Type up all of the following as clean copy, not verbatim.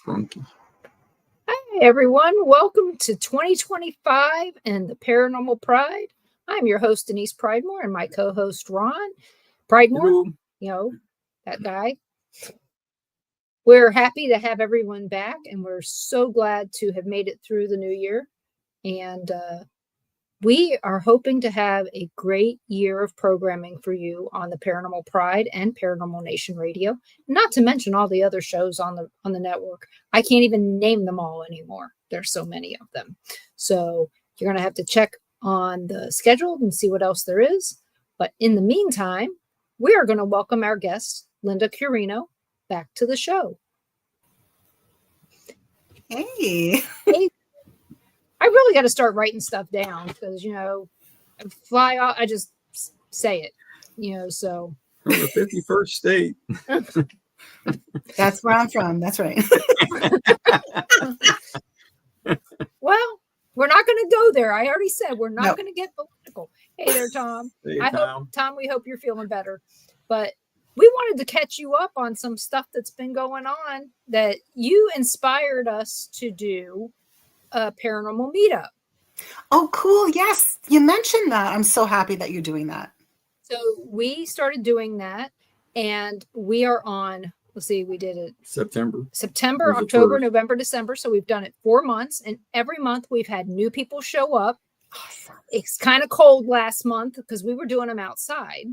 Funky. Hi, everyone. Welcome to 2025 and the Paranormal Pride. I'm your host, Denise Pridemore, and my co-host, Ron Pridemore. Hello. That guy. We're happy to have everyone back, and we're so glad to have made it through the new year. And we are hoping to have a great year of programming for you on the Paranormal Pride and Paranormal Nation Radio, not to mention all the other shows on the network. I can't even name them all anymore. There's so many of them. So you're going to have to check on the schedule and see what else there is. But in the meantime, we are going to welcome our guest, Lynda Quirino, back to the show. Hey. I really got to start writing stuff down because, fly off, I just say it, so. From the 51st state. That's where I'm from. That's right. Well, we're not going to go there. I already said we're not going to get political. Hey there, Tom. Hey, Tom, we hope you're feeling better. But we wanted to catch you up on some stuff that's been going on that you inspired us to do a paranormal meetup. Oh, cool. Yes. You mentioned that. I'm so happy that you're doing that. So we started doing that and we are on, let's see, we did it September, October, November, December. So we've done it 4 months and every month we've had new people show up. Awesome. It's kind of cold last month because we were doing them outside.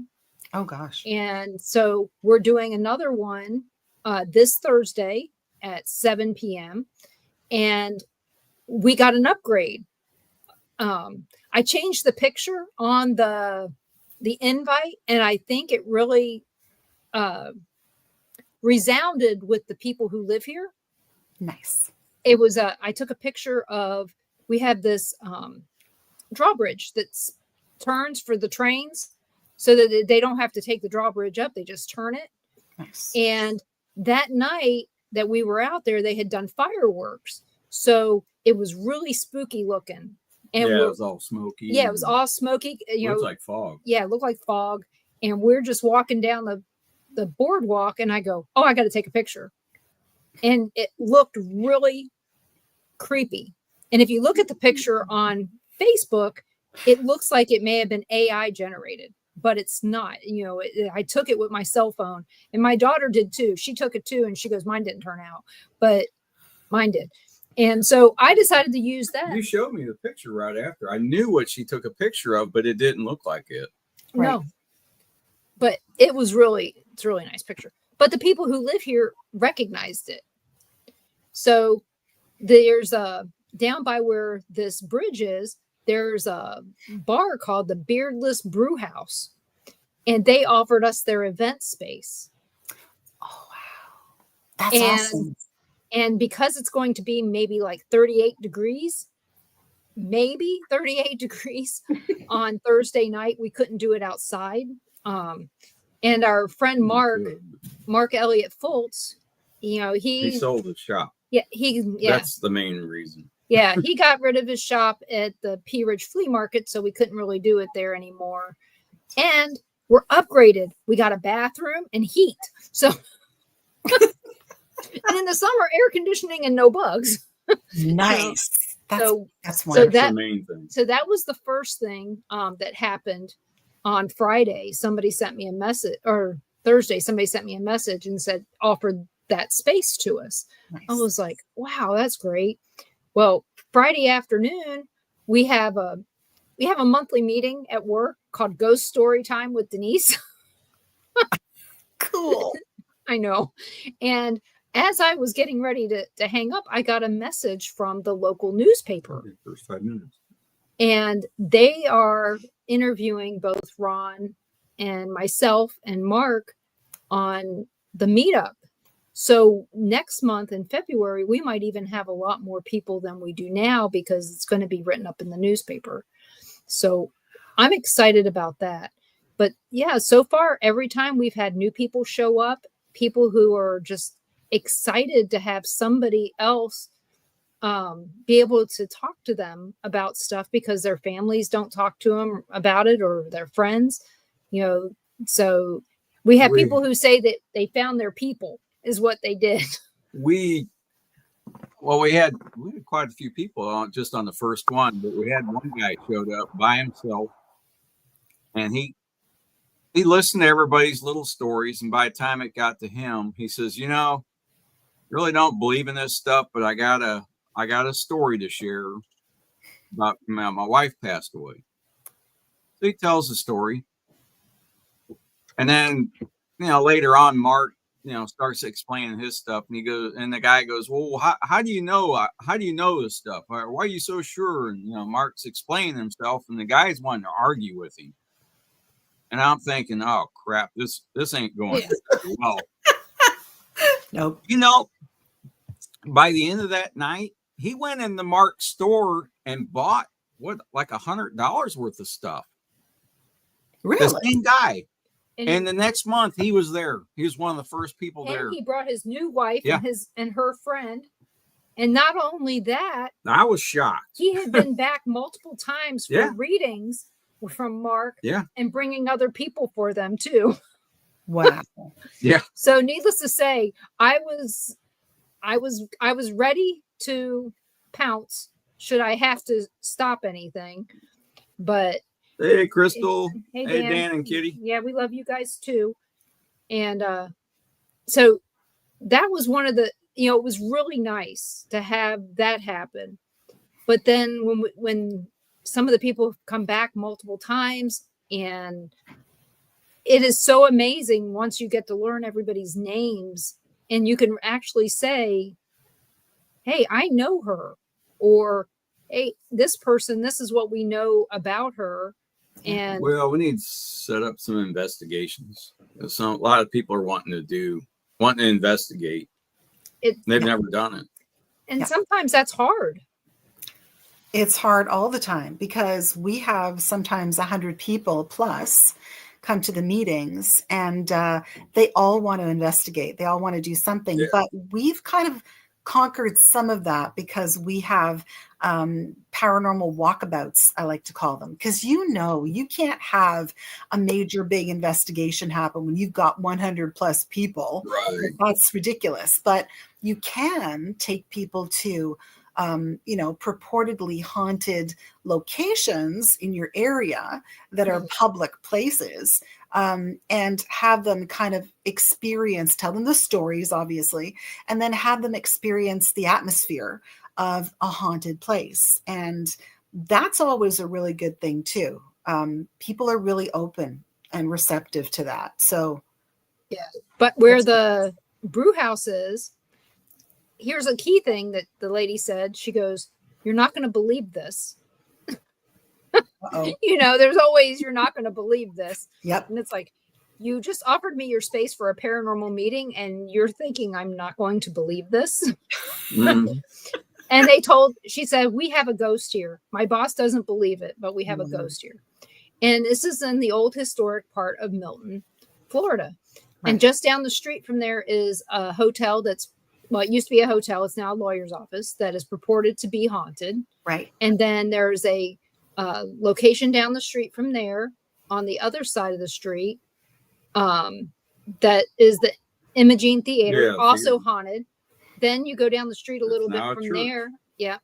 Oh gosh. And so we're doing another one this Thursday at 7 p.m. And we got an upgrade. I changed the picture on the invite, and I think it really resounded with the people who live here. Nice. It was I took a picture of, we have this drawbridge that turns for the trains so that they don't have to take the drawbridge up. They just turn it. Nice. And that night that we were out there, they had done fireworks. So it was really spooky looking. And it was all smoky. Yeah, it was all smoky. It looked like fog. Yeah, it looked like fog. And we're just walking down the boardwalk and I go, oh, I got to take a picture. And it looked really creepy. And if you look at the picture on Facebook, it looks like it may have been AI generated, but it's not. I took it with my cell phone and my daughter did too. She took it too. And she goes, mine didn't turn out, but mine did. And so I decided to use that. You showed me the picture right after. I knew what she took a picture of, but it didn't look like it. No, Right. But it's a really nice picture. But the people who live here recognized it. So there's down by where this bridge is, there's a bar called the Beardless Brew House. And they offered us their event space. Oh, wow. That's awesome. And because it's going to be maybe like 38 degrees on Thursday night, we couldn't do it outside. And our friend Mark Elliott Fultz, he sold his shop. Yeah, That's the main reason. Yeah, he got rid of his shop at the Pea Ridge Flea Market, so we couldn't really do it there anymore. And we're upgraded. We got a bathroom and heat. So and in the summer, air conditioning and no bugs. Nice. That's wonderful. So the main thing. So that was the first thing that happened on Friday. Somebody sent me a message, or Thursday, somebody sent me a message and said, offered that space to us. Nice. I was like, wow, that's great. Well, Friday afternoon, we have a monthly meeting at work called Ghost Story Time with Denise. Cool. I know. And as I was getting ready to hang up, I got a message from the local newspaper. First 5 minutes. And they are interviewing both Ron and myself and Mark on the meetup. So next month in February, we might even have a lot more people than we do now because it's going to be written up in the newspaper. So I'm excited about that. But yeah, so far, every time we've had new people show up, people who are just excited to have somebody else be able to talk to them about stuff because their families don't talk to them about it or their friends, so we have people who say that they found their people is what they did. We Well, we had quite a few people on just on the first one, but we had one guy showed up by himself, and he listened to everybody's little stories. And by the time it got to him, he says, really don't believe in this stuff, but I got a story to share about my wife passed away. So he tells the story, and then later on, Mark starts explaining his stuff, and the guy goes, well, how do you know this stuff? Why are you so sure? And Mark's explaining himself, and the guy's wanting to argue with him, and I'm thinking, oh crap, this ain't going well. Nope. By the end of that night, he went into Mark's store and bought like $100 worth of stuff. Really? The same guy. And the next month he was there. He was one of the first people there. And he brought his new wife and her friend. And not only that, I was shocked. He had been back multiple times for readings from Mark and bringing other people for them too. Wow. Yeah. So needless to say, I was ready to pounce should I have to stop anything. But hey, Crystal. Hey, Dan and Kitty. Yeah, we love you guys too. And so that was one of the, it was really nice to have that happen. But then when some of the people come back multiple times, and it is so amazing once you get to learn everybody's names, and you can actually say, hey, I know her, or hey, this person, this is what we know about her. And well, we need to set up some investigations. A lot of people are wanting to investigate. They've never done it. And sometimes that's hard. It's hard all the time because we have sometimes 100 people plus come to the meetings, and they all want to investigate. They all want to do something, but we've kind of conquered some of that because we have paranormal walkabouts, I like to call them, because you can't have a major big investigation happen when you've got 100 plus people. Right. That's ridiculous. But you can take people to purportedly haunted locations in your area that are public places, and have them kind of tell them the stories, obviously, and then have them experience the atmosphere of a haunted place. And that's always a really good thing too. People are really open and receptive to that. So, yeah. But where the brew house is, here's a key thing that the lady said. She goes, "You're not going to believe this." There's always, you're not going to believe this. Yep. And it's like, you just offered me your space for a paranormal meeting, and you're thinking I'm not going to believe this. Mm-hmm. And she said, we have a ghost here. My boss doesn't believe it, but we have a ghost here. And this is in the old historic part of Milton, Florida. Right. And just down the street from there is a hotel it used to be a hotel. It's now a lawyer's office that is purported to be haunted. Right. And then there's a location down the street from there on the other side of the street that is the Imogene Theater, also haunted. Then you go down the street a little bit from there. Yeah.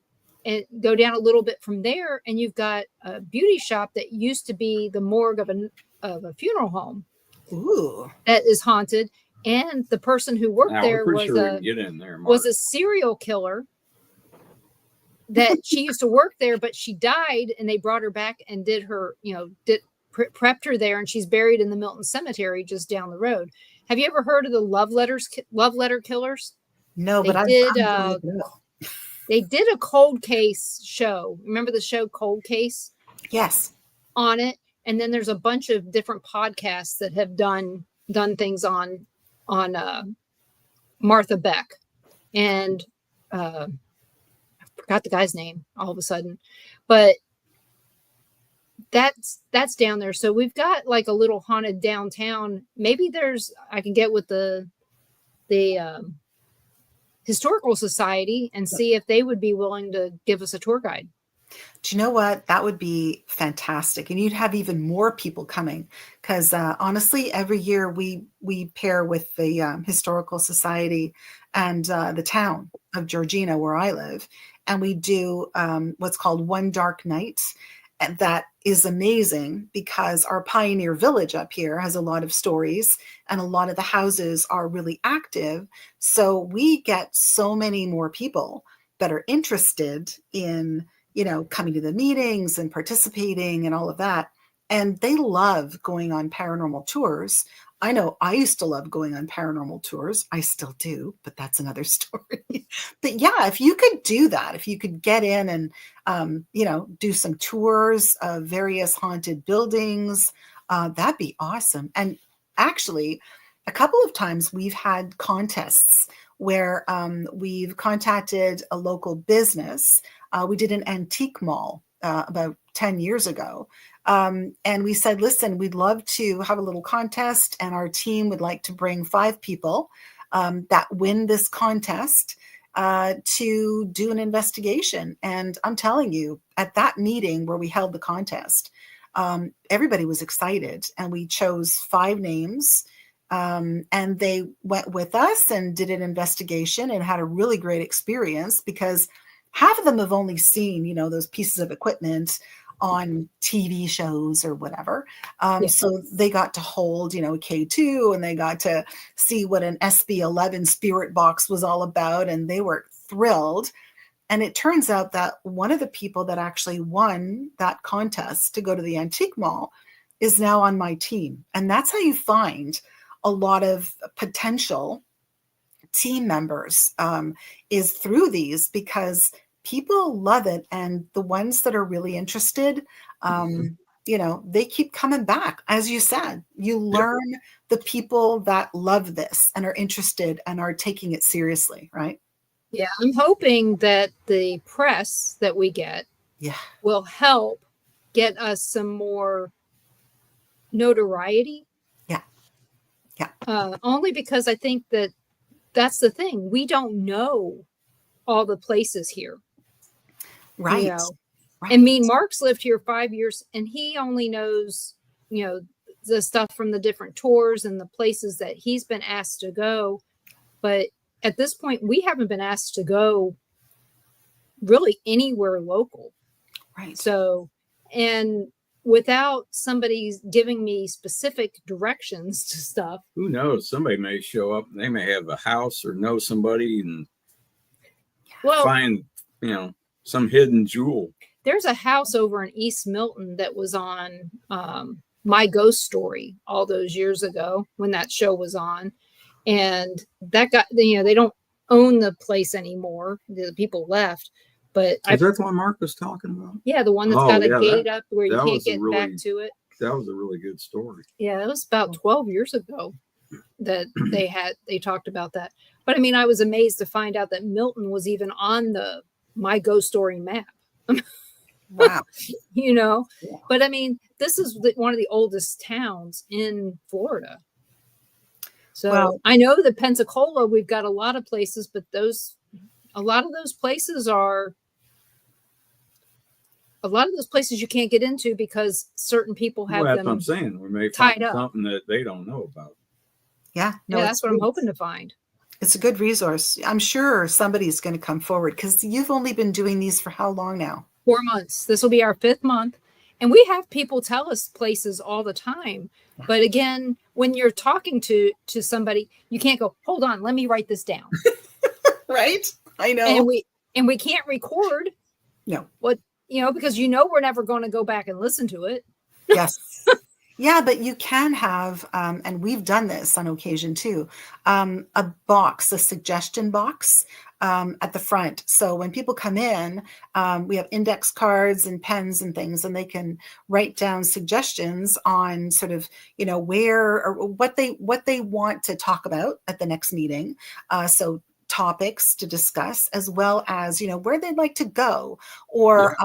And go down a little bit from there, and you've got a beauty shop that used to be the morgue of a funeral home. Ooh. That is haunted. And the person who worked there was a serial killer that she used to work there, but she died, and they brought her back and did her, prepped her there, and she's buried in the Milton Cemetery just down the road. Have you ever heard of the love letter killers? No, but they did a cold case show. Remember the show Cold Case? Yes. On it. And then there's a bunch of different podcasts that have done things on Martha Beck. And I forgot the guy's name all of a sudden. But that's down there. So we've got like a little haunted downtown. Maybe I can get with the Historical Society and see if they would be willing to give us a tour guide. Do you know what? That would be fantastic. And you'd have even more people coming because honestly, every year we pair with the Historical Society and the town of Georgina, where I live, and we do what's called One Dark Night. And that is amazing because our pioneer village up here has a lot of stories and a lot of the houses are really active. So we get so many more people that are interested in, coming to the meetings and participating and all of that. And they love going on paranormal tours. I know I used to love going on paranormal tours. I still do, but that's another story. But yeah, if you could do that, if you could get in and, do some tours of various haunted buildings, that'd be awesome. And actually, a couple of times we've had contests where we've contacted a local business. We did an antique mall about 10 years ago. And we said, listen, we'd love to have a little contest, and our team would like to bring 5 people that win this contest to do an investigation. And I'm telling you, at that meeting where we held the contest, everybody was excited, and we chose 5 names. And they went with us and did an investigation and had a really great experience because half of them have only seen, those pieces of equipment on TV shows or whatever. So they got to hold, a K2, and they got to see what an SB11 spirit box was all about. And they were thrilled. And it turns out that one of the people that actually won that contest to go to the antique mall is now on my team. And that's how you find a lot of potential team members, is through these, because people love it. And the ones that are really interested, they keep coming back. As you said, you learn the people that love this and are interested and are taking it seriously, right? Yeah, I'm hoping that the press that we get will help get us some more notoriety. Only because I think that that's the thing. We don't know all the places here. Right. Right. I mean, Mark's lived here 5 years, and he only knows, the stuff from the different tours and the places that he's been asked to go. But at this point, we haven't been asked to go really anywhere local. Right. So, and without somebody giving me specific directions to stuff. Who knows? Somebody may show up and they may have a house or know somebody and find, some hidden jewel. There's a house over in East Milton that was on My Ghost Story all those years ago when that show was on. And that got, they don't own the place anymore. The people left. But is that the one Mark was talking about? Yeah, the one that's got a gate up where you can't get back to it. That was a really good story. Yeah, it was about 12 years ago that they talked about that. But I mean, I was amazed to find out that Milton was even on the My Ghost Story map. Wow. But I mean, this is one of the oldest towns in Florida. So I know that Pensacola, we've got a lot of places, but a lot of those places you can't get into because certain people have that's them what I'm saying. We may tied find up. something that they don't know about. Yeah. No, that's what I'm hoping to find. It's a good resource. I'm sure somebody's going to come forward because you've only been doing these for how long now? 4 months. This will be our 5th month. And we have people tell us places all the time. Yeah. But again, when you're talking to somebody, you can't go, hold on, let me write this down. Right? I know. And we can't record. No. Because we're never going to go back and listen to it. Yes. Yeah, but you can have, and we've done this on occasion too, a suggestion box at the front. So when people come in, we have index cards and pens and things, and they can write down suggestions on sort of, where or what they want to talk about at the next meeting. So topics to discuss, as well as, where they'd like to go, or,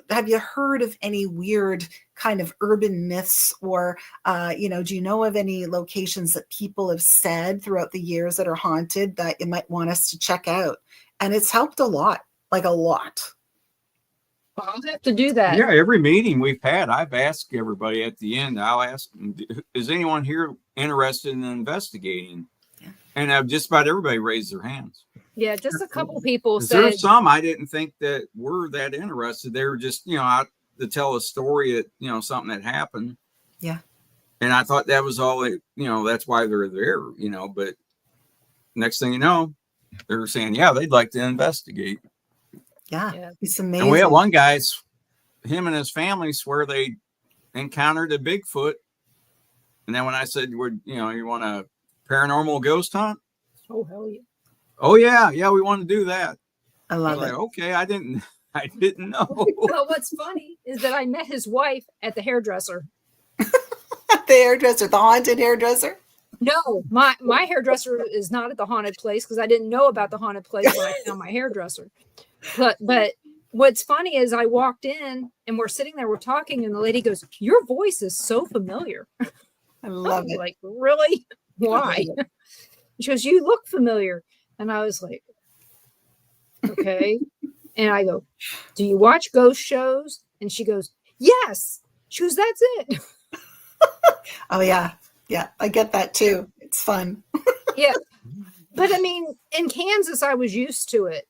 have you heard of any weird kind of urban myths, or, do you know of any locations that people have said throughout the years that are haunted that you might want us to check out? And it's helped a lot, like a lot. I'll have to do that. Yeah, every meeting we've had, I've asked everybody at the end, I'll ask them, is anyone here interested in investigating? Yeah. And just about everybody raised their hands. Yeah, just a couple people There are said, some I didn't think that were that interested. They were just, out to tell a story that, something that happened. Yeah. And I thought that was all, that's why they're there, but next thing you know, they're saying, yeah, they'd like to investigate. Yeah. It's amazing. And we had one guy, him and his family swear they encountered a Bigfoot. And then when I said, you want a paranormal ghost hunt? oh, hell yeah. Oh yeah, we want to do that. I love it. Like, okay, I didn't know. Well, what's funny is that I met his wife at the hairdresser. The hairdresser, the haunted hairdresser? No, my hairdresser is not at the haunted place because I didn't know about the haunted place when I found my hairdresser. But what's funny is I walked in and we're sitting there, we're talking, and the lady goes, "Your voice is so familiar." I love it. Like, really? Why? She goes, "You look familiar." And I was like, okay. And I go, "Do you watch ghost shows?" And she goes, "Yes." She goes, "That's it." Oh, yeah. Yeah, I get that too. It's fun. Yeah. But I mean, in Kansas, I was used to it,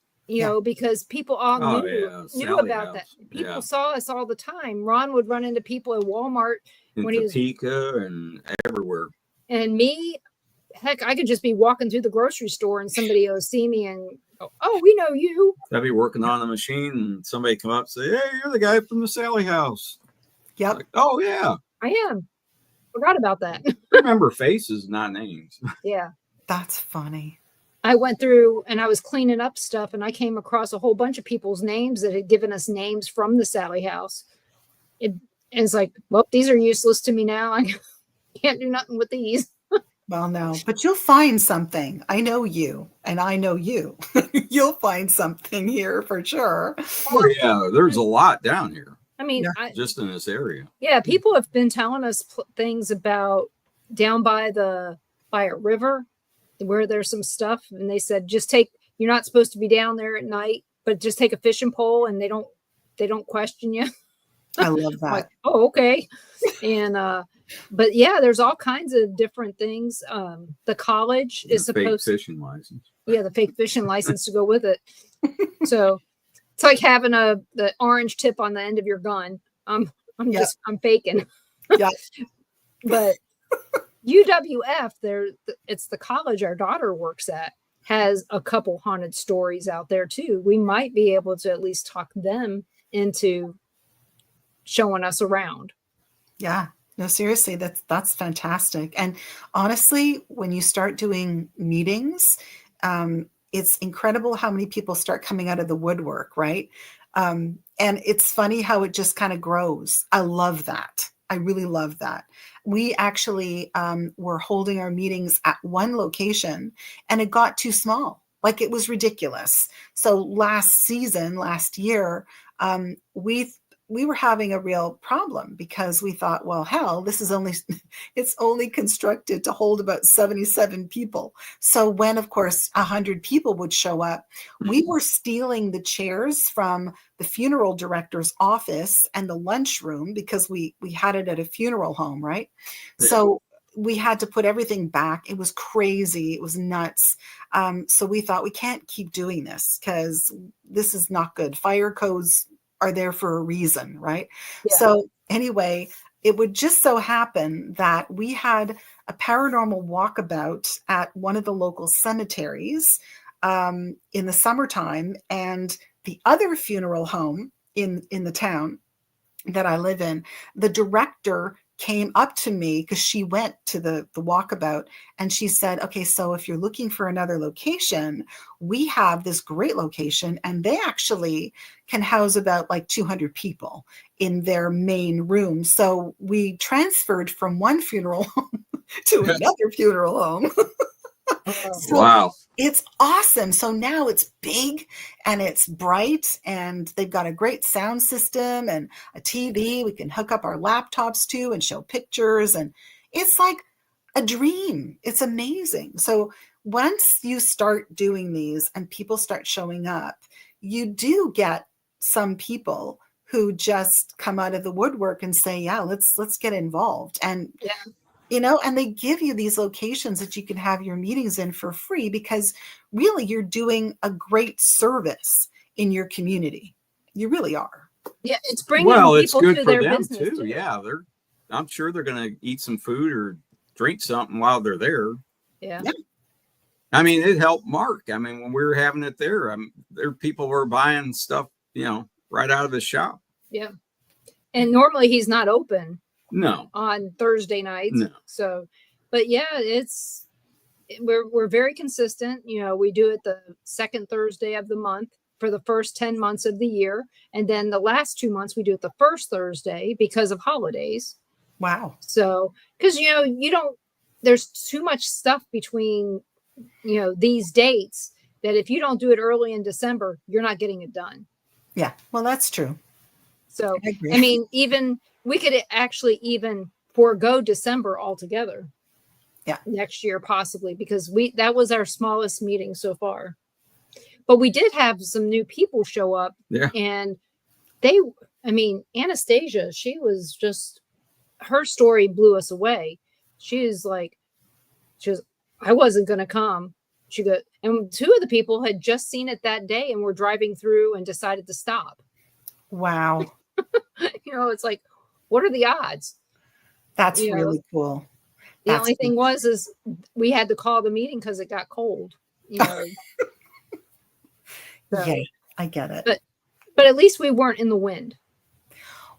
because people all knew about that. People saw us all the time. Ron would run into people at Walmart in when Topeka and everywhere. And me, heck, I could just be walking through the grocery store and somebody will see me and go, "Oh, we know you." I'd be working on the machine and somebody come up and say, "Hey, you're the guy from the Sally house." Yep. Like, oh, yeah. I am. Forgot about that. Remember faces, not names. Yeah. That's funny. I went through and I was cleaning up stuff and I came across a whole bunch of people's names that had given us names from the Sally house. And it's like, well, these are useless to me now. I can't do nothing with these. Well, no, but you'll find something. I know you and I know you. You'll find something here for sure. Oh, yeah. There's a lot down here. I mean, just in this area. Yeah. People have been telling us things about down by a river where there's some stuff. And they said, you're not supposed to be down there at night, but just take a fishing pole and they don't question you. I love that. Like, oh, okay. And, but yeah, there's all kinds of different things. The college is supposed fake fishing license. Yeah, the fake fishing license to go with it. So it's like having the orange tip on the end of your gun. I'm faking. Yeah. But UWF, it's the college our daughter works at, has a couple haunted stories out there too. We might be able to at least talk them into showing us around. Yeah. No, seriously, that's fantastic. And honestly, when you start doing meetings, it's incredible how many people start coming out of the woodwork, right? And it's funny how it just kind of grows. I love that. I really love that. We actually were holding our meetings at one location and it got too small. Like it was ridiculous. So last year, we were having a real problem because we thought, well, hell, it's only constructed to hold about 77 people. So when, of course, 100 people would show up, we were stealing the chairs from the funeral director's office and the lunchroom because we had it at a funeral home, right? Yeah. So we had to put everything back. It was crazy. It was nuts. So we thought we can't keep doing this because this is not good. Fire codes are there for a reason, right? Yeah. So anyway, it would just so happen that we had a paranormal walkabout at one of the local cemeteries in the summertime, and the other funeral home in the town that I live in, the director came up to me because she went to the walkabout and she said, "Okay, so if you're looking for another location, we have this great location and they actually can house about like 200 people in their main room." So we transferred from one funeral home to another funeral home. So wow. It's awesome. So now it's big and it's bright and they've got a great sound system and a TV we can hook up our laptops to and show pictures. And it's like a dream. It's amazing. So once you start doing these and people start showing up, you do get some people who just come out of the woodwork and say, yeah, let's get involved. And Yeah. and they give you these locations that you can have your meetings in for free, because really you're doing a great service in your community. You really are. Yeah, it's bringing Well, it's people good to for their them business too. too. Yeah, I'm sure they're going to eat some food or drink something while they're there. Yeah. Yeah. I mean, it helped Mark. I mean, when we were having it there, there people were buying stuff, right out of the shop. Yeah. And normally he's not open No, on Thursday nights. no. So, but yeah, we're very consistent. We do it the second Thursday of the month for the first 10 months of the year. And then the last 2 months we do it the first Thursday because of holidays. Wow. So, because, there's too much stuff between, these dates that if you don't do it early in December, you're not getting it done. Yeah. Well, that's true. So, I agree. I mean, even we could actually even forego December altogether. Yeah. Next year, possibly, because that was our smallest meeting so far. But we did have some new people show up. Yeah. And Anastasia, her story blew us away. She was, I wasn't going to come. And two of the people had just seen it that day and were driving through and decided to stop. Wow. It's like, what are the odds? That's really cool. The only thing is we had to call the meeting because it got cold. Yeah, I get it. But at least we weren't in the wind.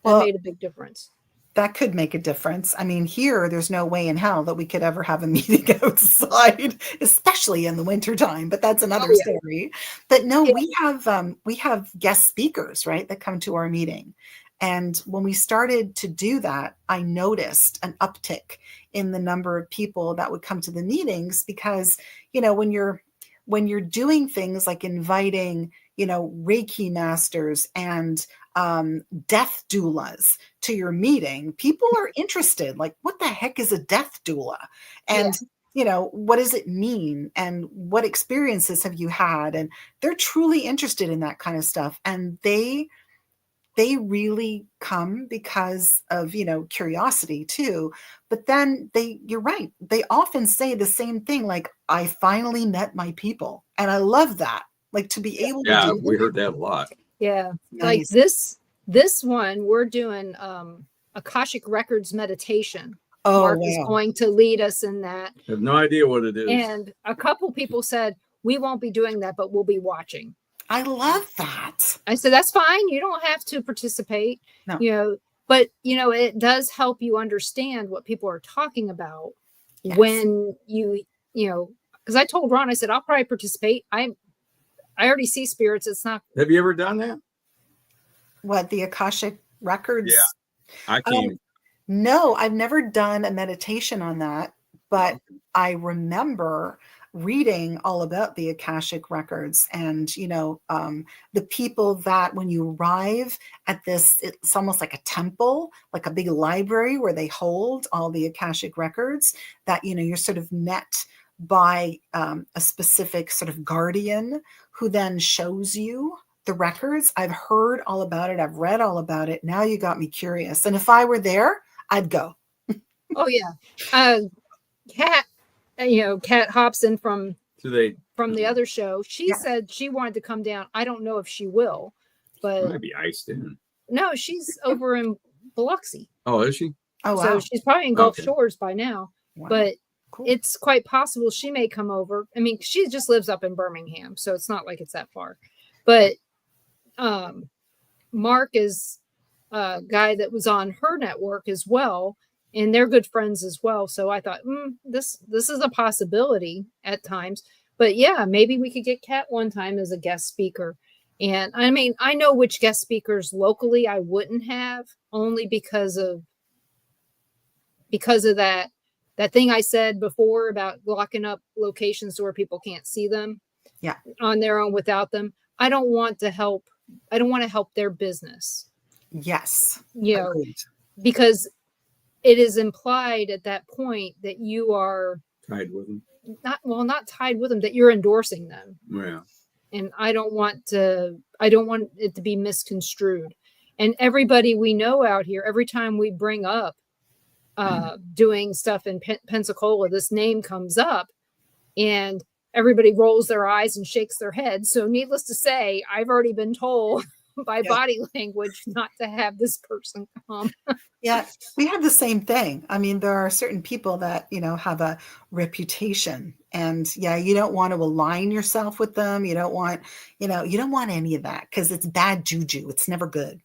That made a big difference. That could make a difference. I mean, here, there's no way in hell that we could ever have a meeting outside, especially in the wintertime, but that's another story. But no, we have guest speakers, right, that come to our meeting. And when we started to do that, I noticed an uptick in the number of people that would come to the meetings, because, when you're doing things like inviting, Reiki masters and death doulas to your meeting, people are interested. Like, what the heck is a death doula? And, what does it mean? And what experiences have you had? And they're truly interested in that kind of stuff. And they really come because of, curiosity too. But then you're right. They often say the same thing. Like, I finally met my people. And I love that. Like, to be able to do we heard that a lot. Yeah. Nice. Like this one, we're doing Akashic Records meditation. Oh, Mark wow. is going to lead us in that. I have no idea what it is. And a couple people said, we won't be doing that, but we'll be watching. I love that. I said, that's fine. You don't have to participate, No. But, it does help you understand what people are talking about when because I told Ron, I said, I'll probably participate. I already see spirits. It's not. Have you ever done that? What, the Akashic Records? Yeah. I can't. No, I've never done a meditation on that, but I remember reading all about the Akashic Records and, the people that when you arrive at this, it's almost like a temple, like a big library where they hold all the Akashic Records, that, you're sort of met by a specific sort of guardian who then shows you the records. I've heard all about it. I've read all about it. Now you got me curious. And if I were there, I'd go. Oh, yeah. Kat Hobson from the other show, she said she wanted to come down. I don't know if she will, but might be iced in. No, she's over in Biloxi. Oh, is she? Oh, wow. So she's probably in Gulf Shores by now. Wow. But Cool. It's quite possible she may come over. I mean, she just lives up in Birmingham, so it's not like it's that far. But Mark is a guy that was on her network as well, and they're good friends as well. So I thought, this is a possibility at times. But yeah, maybe we could get Kat one time as a guest speaker. And I mean, I know which guest speakers locally I wouldn't have, only because of that thing I said before about locking up locations where people can't see them on their own without them. I don't want to help their business. Yes. Agreed. Because it is implied at that point that you are tied with them. Not tied with them, that you're endorsing them. Yeah. And I don't want it to be misconstrued. And everybody we know out here, every time we bring up doing stuff in Pensacola, this name comes up, and everybody rolls their eyes and shakes their head. So needless to say, I've already been told by body language not to have this person come. Yeah, we have the same thing. I mean, there are certain people that, have a reputation, and you don't want to align yourself with them. You don't want, you don't want any of that, because it's bad juju. It's never good.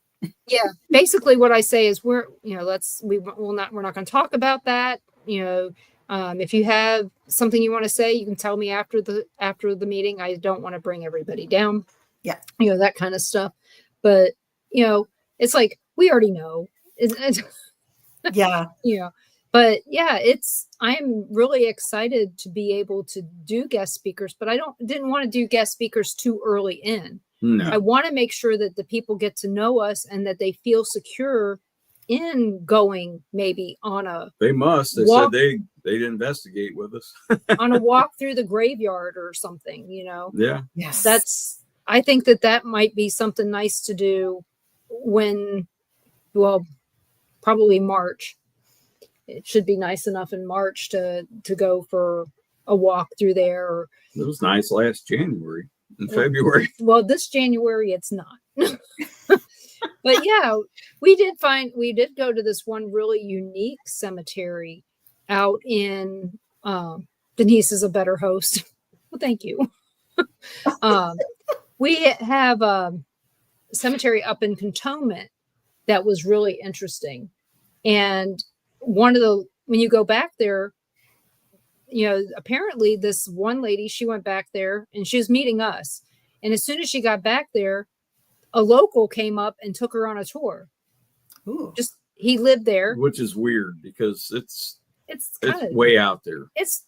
Yeah. Basically what I say is we're not going to talk about that. If you have something you want to say, you can tell me after the meeting. I don't want to bring everybody down. Yeah. That kind of stuff. But, it's like, we already know. Yeah. But I'm really excited to be able to do guest speakers, but I didn't want to do guest speakers too early in. No. I want to make sure that the people get to know us and that they feel secure in going maybe on a They must. They walk, said they'd investigate with us. on a walk through the graveyard or something, Yeah. Yes. I think that might be something nice to do probably March. It should be nice enough in March to go for a walk through there. It was nice last January and February. Well, this January it's not. But yeah, we did go to this one really unique cemetery out in Denise is a better host. Well, thank you. We have a cemetery up in Cantonment that was really interesting. And when you go back there, apparently this one lady, she went back there and she was meeting us. And as soon as she got back there, a local came up and took her on a tour. Ooh. He lived there. Which is weird because it's kind of way out there. It's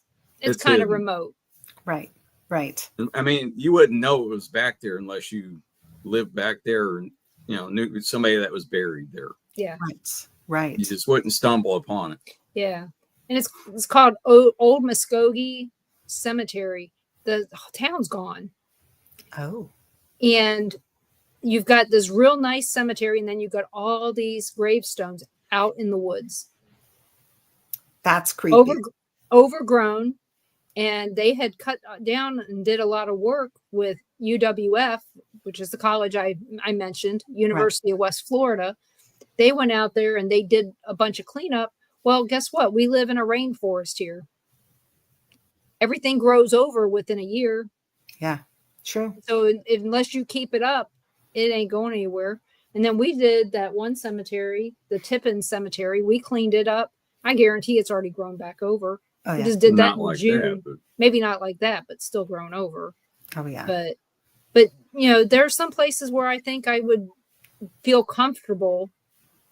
kind of remote. Right. I mean, you wouldn't know it was back there unless you lived back there and, knew somebody that was buried there. Yeah. Right. You just wouldn't stumble upon it. Yeah. And it's called Old Muskogee Cemetery. The town's gone. Oh. And you've got this real nice cemetery, and then you've got all these gravestones out in the woods. That's creepy. Overgrown. And they had cut down and did a lot of work with UWF, which is the college I mentioned, University of West Florida. They went out there and they did a bunch of cleanup. Well, guess what? We live in a rainforest here. Everything grows over within a year. Yeah, true. So unless you keep it up, it ain't going anywhere. And then we did that one cemetery, the Tippin Cemetery. We cleaned it up. I guarantee it's already grown back over. Oh, yeah. We just did that in like June. that, Maybe not like that, but still grown over. Oh, yeah. But there are some places where I think I would feel comfortable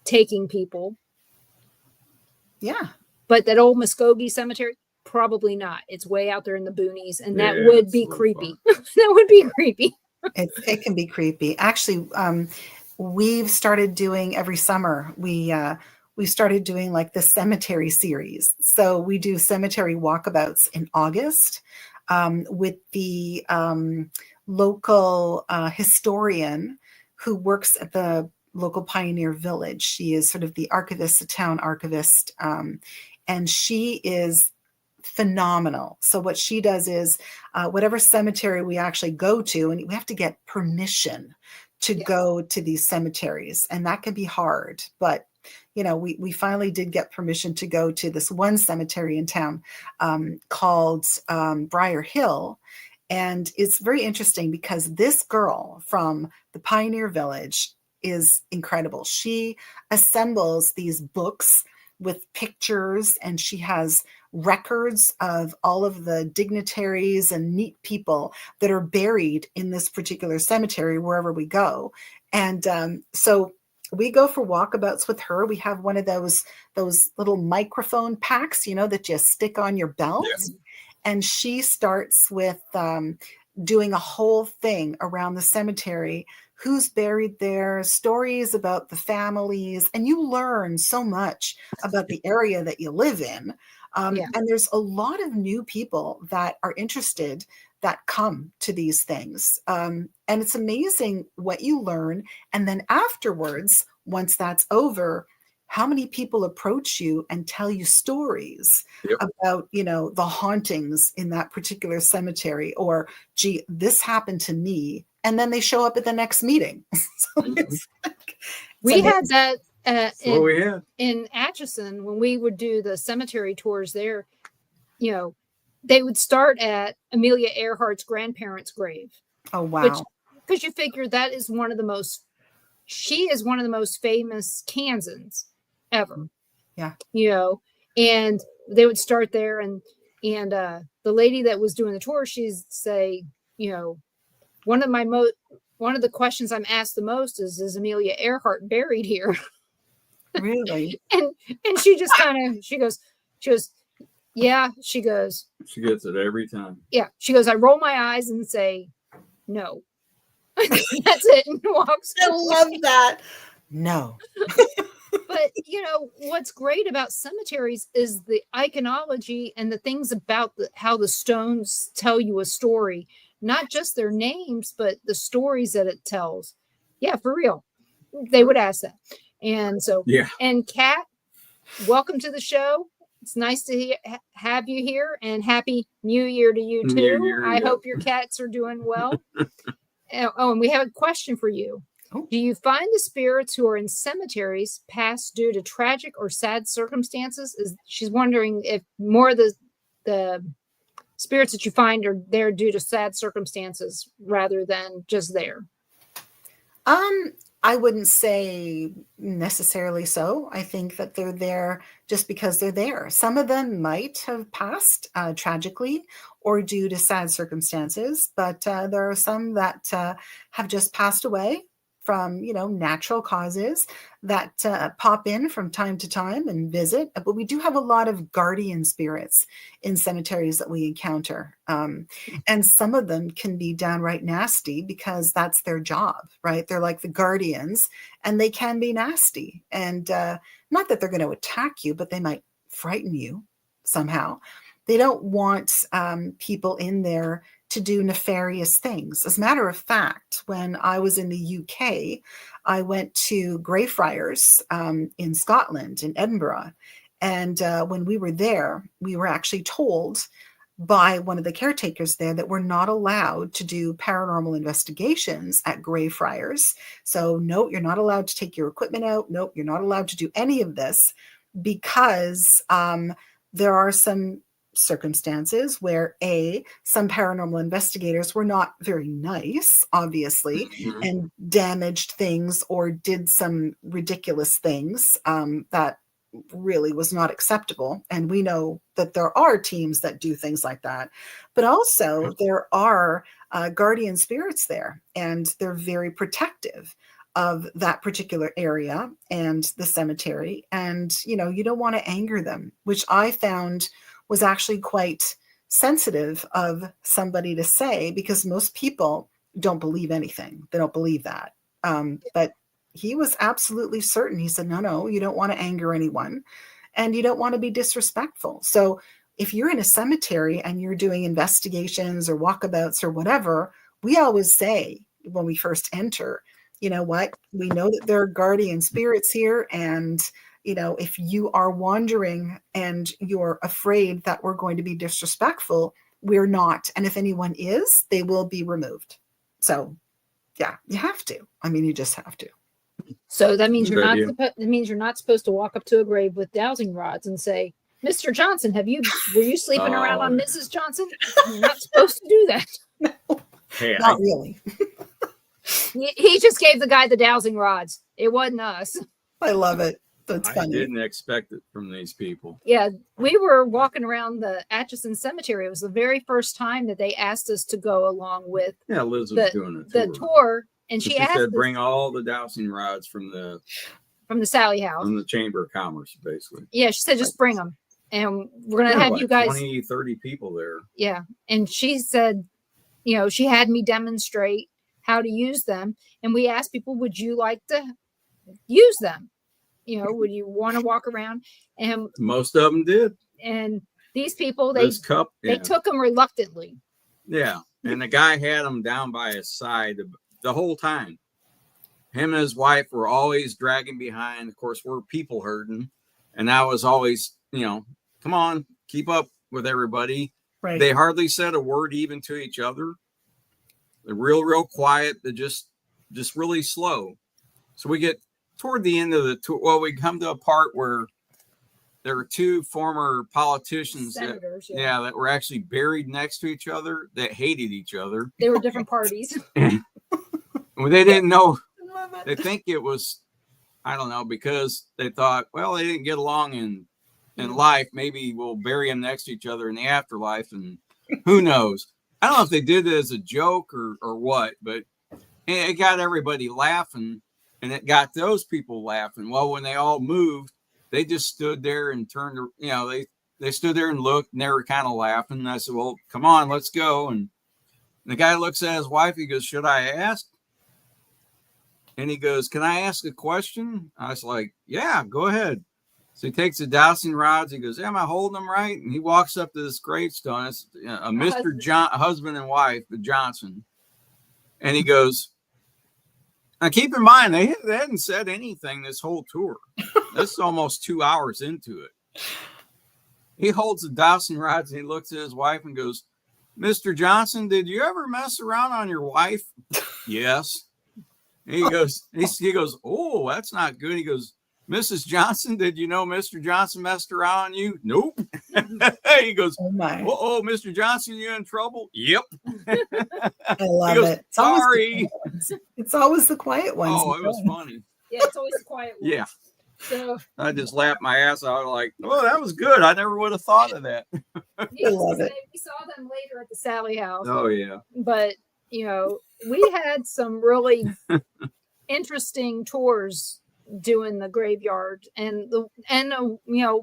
taking people. Yeah. But that Old Muskogee Cemetery, probably not. It's way out there in the boonies, and that would be creepy. That would be creepy. It can be creepy. Actually, we've started doing every summer. We started doing like the cemetery series. So we do cemetery walkabouts in August with the local historian who works at the local pioneer village. She is sort of the archivist, the town archivist, and she is phenomenal. So what she does is whatever cemetery we actually go to, and we have to get permission to go to these cemeteries, and that can be hard, but we finally did get permission to go to this one cemetery in town called Briar Hill. And it's very interesting because this girl from the Pioneer Village is incredible. She assembles these books with pictures, and she has records of all of the dignitaries and neat people that are buried in this particular cemetery wherever we go. And so we go for walkabouts with her. We have one of those little microphone packs, that you stick on your belt. Yeah. And she starts with doing a whole thing around the cemetery, who's buried there, stories about the families, and you learn so much about the area that you live in. And there's a lot of new people that are interested that come to these things. And it's amazing what you learn. And then afterwards, once that's over, how many people approach you and tell you stories about, the hauntings in that particular cemetery, or, gee, this happened to me. And then they show up at the next meeting. So we had that in Atchison when we would do the cemetery tours there. They would start at Amelia Earhart's grandparents' grave. Oh, wow. Because you figure that is she is one of the most famous Kansans ever. Yeah. And they would start there, and the lady that was doing the tour, she'd say, one of the questions I'm asked the most is Amelia Earhart buried here? Really? and she just she goes, yeah, she goes. She gets it every time. Yeah. She goes, I roll my eyes and say, no. That's it. And walks I love that. No. But what's great about cemeteries is the iconology and the things about how the stones tell you a story, not just their names, but the stories that it tells. Yeah, for real. They would ask that. And so, and Kat, welcome to the show. It's nice to have you here, and Happy New Year to you too. I hope your cats are doing well. And we have a question for you. Oh. Do you find the spirits who are in cemeteries pass due to tragic or sad circumstances? She's wondering if more of the spirits that you find are there due to sad circumstances rather than just there. I wouldn't say necessarily so. I think that they're there just because they're there. Some of them might have passed tragically or due to sad circumstances, but there are some that have just passed away from, natural causes that pop in from time to time and visit. But we do have a lot of guardian spirits in cemeteries that we encounter. And some of them can be downright nasty because that's their job, right? They're like the guardians, and they can be nasty. And not that they're going to attack you, but they might frighten you somehow. They don't want people in there to do nefarious things. As a matter of fact, when I was in the UK, I went to Greyfriars in Scotland, in Edinburgh. And when we were there, we were actually told by one of the caretakers there that we're not allowed to do paranormal investigations at Greyfriars. So no, you're not allowed to take your equipment out. Nope, you're not allowed to do any of this because there are some circumstances where some paranormal investigators were not very nice, obviously, and damaged things or did some ridiculous things that really was not acceptable. And we know that there are teams that do things like that, but also there are guardian spirits there, and they're very protective of that particular area and the cemetery. And, you don't want to anger them, which I found was actually quite sensitive of somebody to say, because most people don't believe anything. They don't believe that. But he was absolutely certain. He said, no, you don't want to anger anyone, and you don't want to be disrespectful. So if you're in a cemetery and you're doing investigations or walkabouts or whatever, we always say when we first enter, you know what, we know that there are guardian spirits here, and if you are wandering and you're afraid that we're going to be disrespectful, we're not. And if anyone is, they will be removed. So yeah, you have to. I mean, you just have to. So that means you're not supposed to walk up to a grave with dowsing rods and say, Mr. Johnson, were you sleeping around on Mrs. Johnson? You're not supposed to do that. No, hey, not really. He just gave the guy the dowsing rods. It wasn't us. I love it. That's funny. I didn't expect it from these people. Yeah, we were walking around the Atchison Cemetery. It was the very first time that they asked us to go along with Liz was doing the tour. And she asked said, bring all the dowsing rods from the Sally House. From the Chamber of Commerce, basically. Yeah, she said, just bring them. And we're going to have you guys. 20, 30 people there. Yeah. And she said, she had me demonstrate how to use them. And we asked people, would you like to use them? Would you want to walk around? And most of them did. And these people, they took them reluctantly. Yeah. And the guy had him down by his side the whole time. Him and his wife were always dragging behind. Of course, we're people herding. And I was always, come on, keep up with everybody. Right. They hardly said a word even to each other. They're real quiet. They're just really slow. So we get toward the end of the tour. Well, we come to a part where there are two former politicians Senators, that were actually buried next to each other that hated each other. They were different parties. Well, they didn't know. They think it was, I don't know, because they thought, well, they didn't get along in life. Maybe we'll bury them next to each other in the afterlife, and who knows? I don't know if they did it as a joke or what, but it got everybody laughing, and it got those people laughing. Well, when they all moved, they just stood there and turned, they stood there and looked, and they were kind of laughing. And I said, well, come on, let's go. And the guy looks at his wife. He goes, should I ask? And he goes, can I ask a question? I was like, yeah, go ahead. So he takes the dowsing rods. He goes, am I holding them right? And he walks up to this gravestone. It's a Mr. Husband and wife, the Johnson. And he goes, now keep in mind, they hadn't said anything this whole tour. That's almost 2 hours into it. He holds the dowsing rods and he looks at his wife and goes, Mr. Johnson, did you ever mess around on your wife? Yes. And he goes, oh, that's not good. He goes, Mrs. Johnson, did you know Mr. Johnson messed around on you? Nope. He goes, oh, Mr. Johnson, you in trouble? Yep. I love it. Sorry. It's always the quiet ones. Oh, it was funny. Yeah, it's always the quiet ones. Yeah. So I just laughed my ass out like, oh, that was good. I never would have thought of that. I love it. We saw them later at the Sally House. Oh, yeah. But, we had some really interesting tours doing the graveyard, and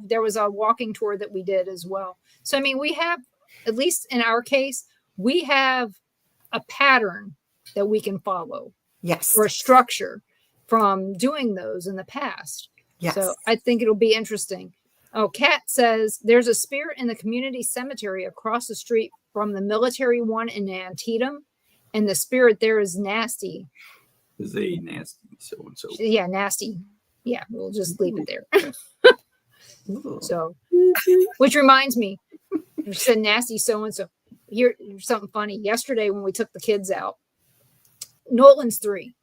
there was a walking tour that we did as well. So, I mean, we have, at least in our case, we have a pattern that we can follow. Yes. Or a structure from doing those in the past. Yes. So I think it'll be interesting. Oh, Kat says there's a spirit in the community cemetery across the street from the military one in Antietam, and the spirit there is nasty. Is a nasty so and so. Yeah, nasty. Yeah, we'll just leave it there. So, which reminds me, you said nasty so and so. Here's something funny. Yesterday when we took the kids out, Nolan's 3,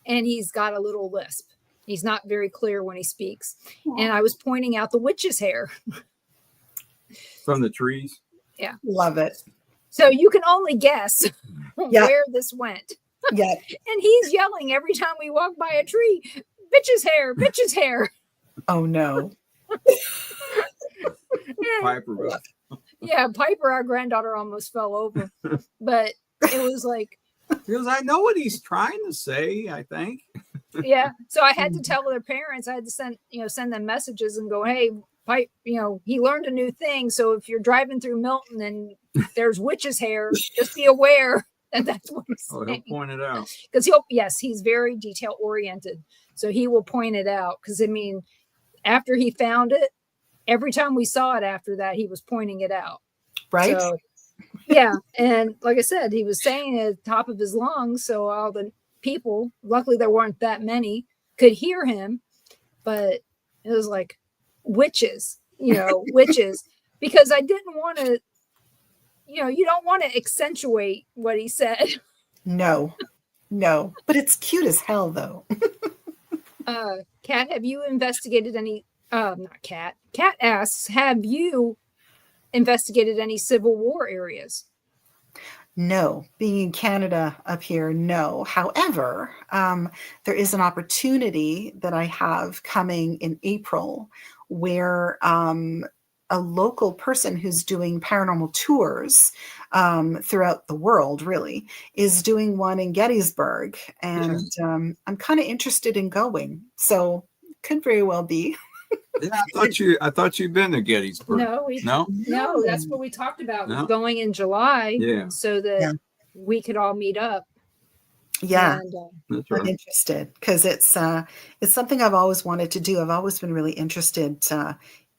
and he's got a little lisp. He's not very clear when he speaks. And I was pointing out the witch's hair. From the trees? Yeah. Love it. So you can only guess where this went. Yeah. And he's yelling every time we walk by a tree, bitch's hair, bitch's hair. Oh, no. Piper. Yeah, Piper, our granddaughter, almost fell over. But it was like, because I know what he's trying to say, I think. Yeah. So I had to tell their parents, I had to send them messages and go, hey, Pipe, he learned a new thing. So if you're driving through Milton and there's witch's hair, just be aware that that's what he's saying. Oh, he'll point it out. Because he's very detail oriented. So he will point it out. Because, I mean, after he found it, every time we saw it after that, he was pointing it out. Right. So, yeah. And like I said, he was saying it at the top of his lungs. So all the people, luckily there weren't that many, could hear him. But it was like witches, witches. Because I didn't want to, you don't want to accentuate what he said. No. But it's cute as hell, though. Kat, have you investigated any, not Kat. Kat asks, have you investigated any Civil War areas? No, being in Canada up here, no. However, there is an opportunity that I have coming in April where a local person who's doing paranormal tours throughout the world, really, is doing one in Gettysburg. And I'm kind of interested in going. So could very well be. Yeah, I thought you'd been to Gettysburg. No, that's what we talked about. No. Going in July, so that we could all meet up. Yeah, and, I'm interested because it's something I've always wanted to do. I've always been really interested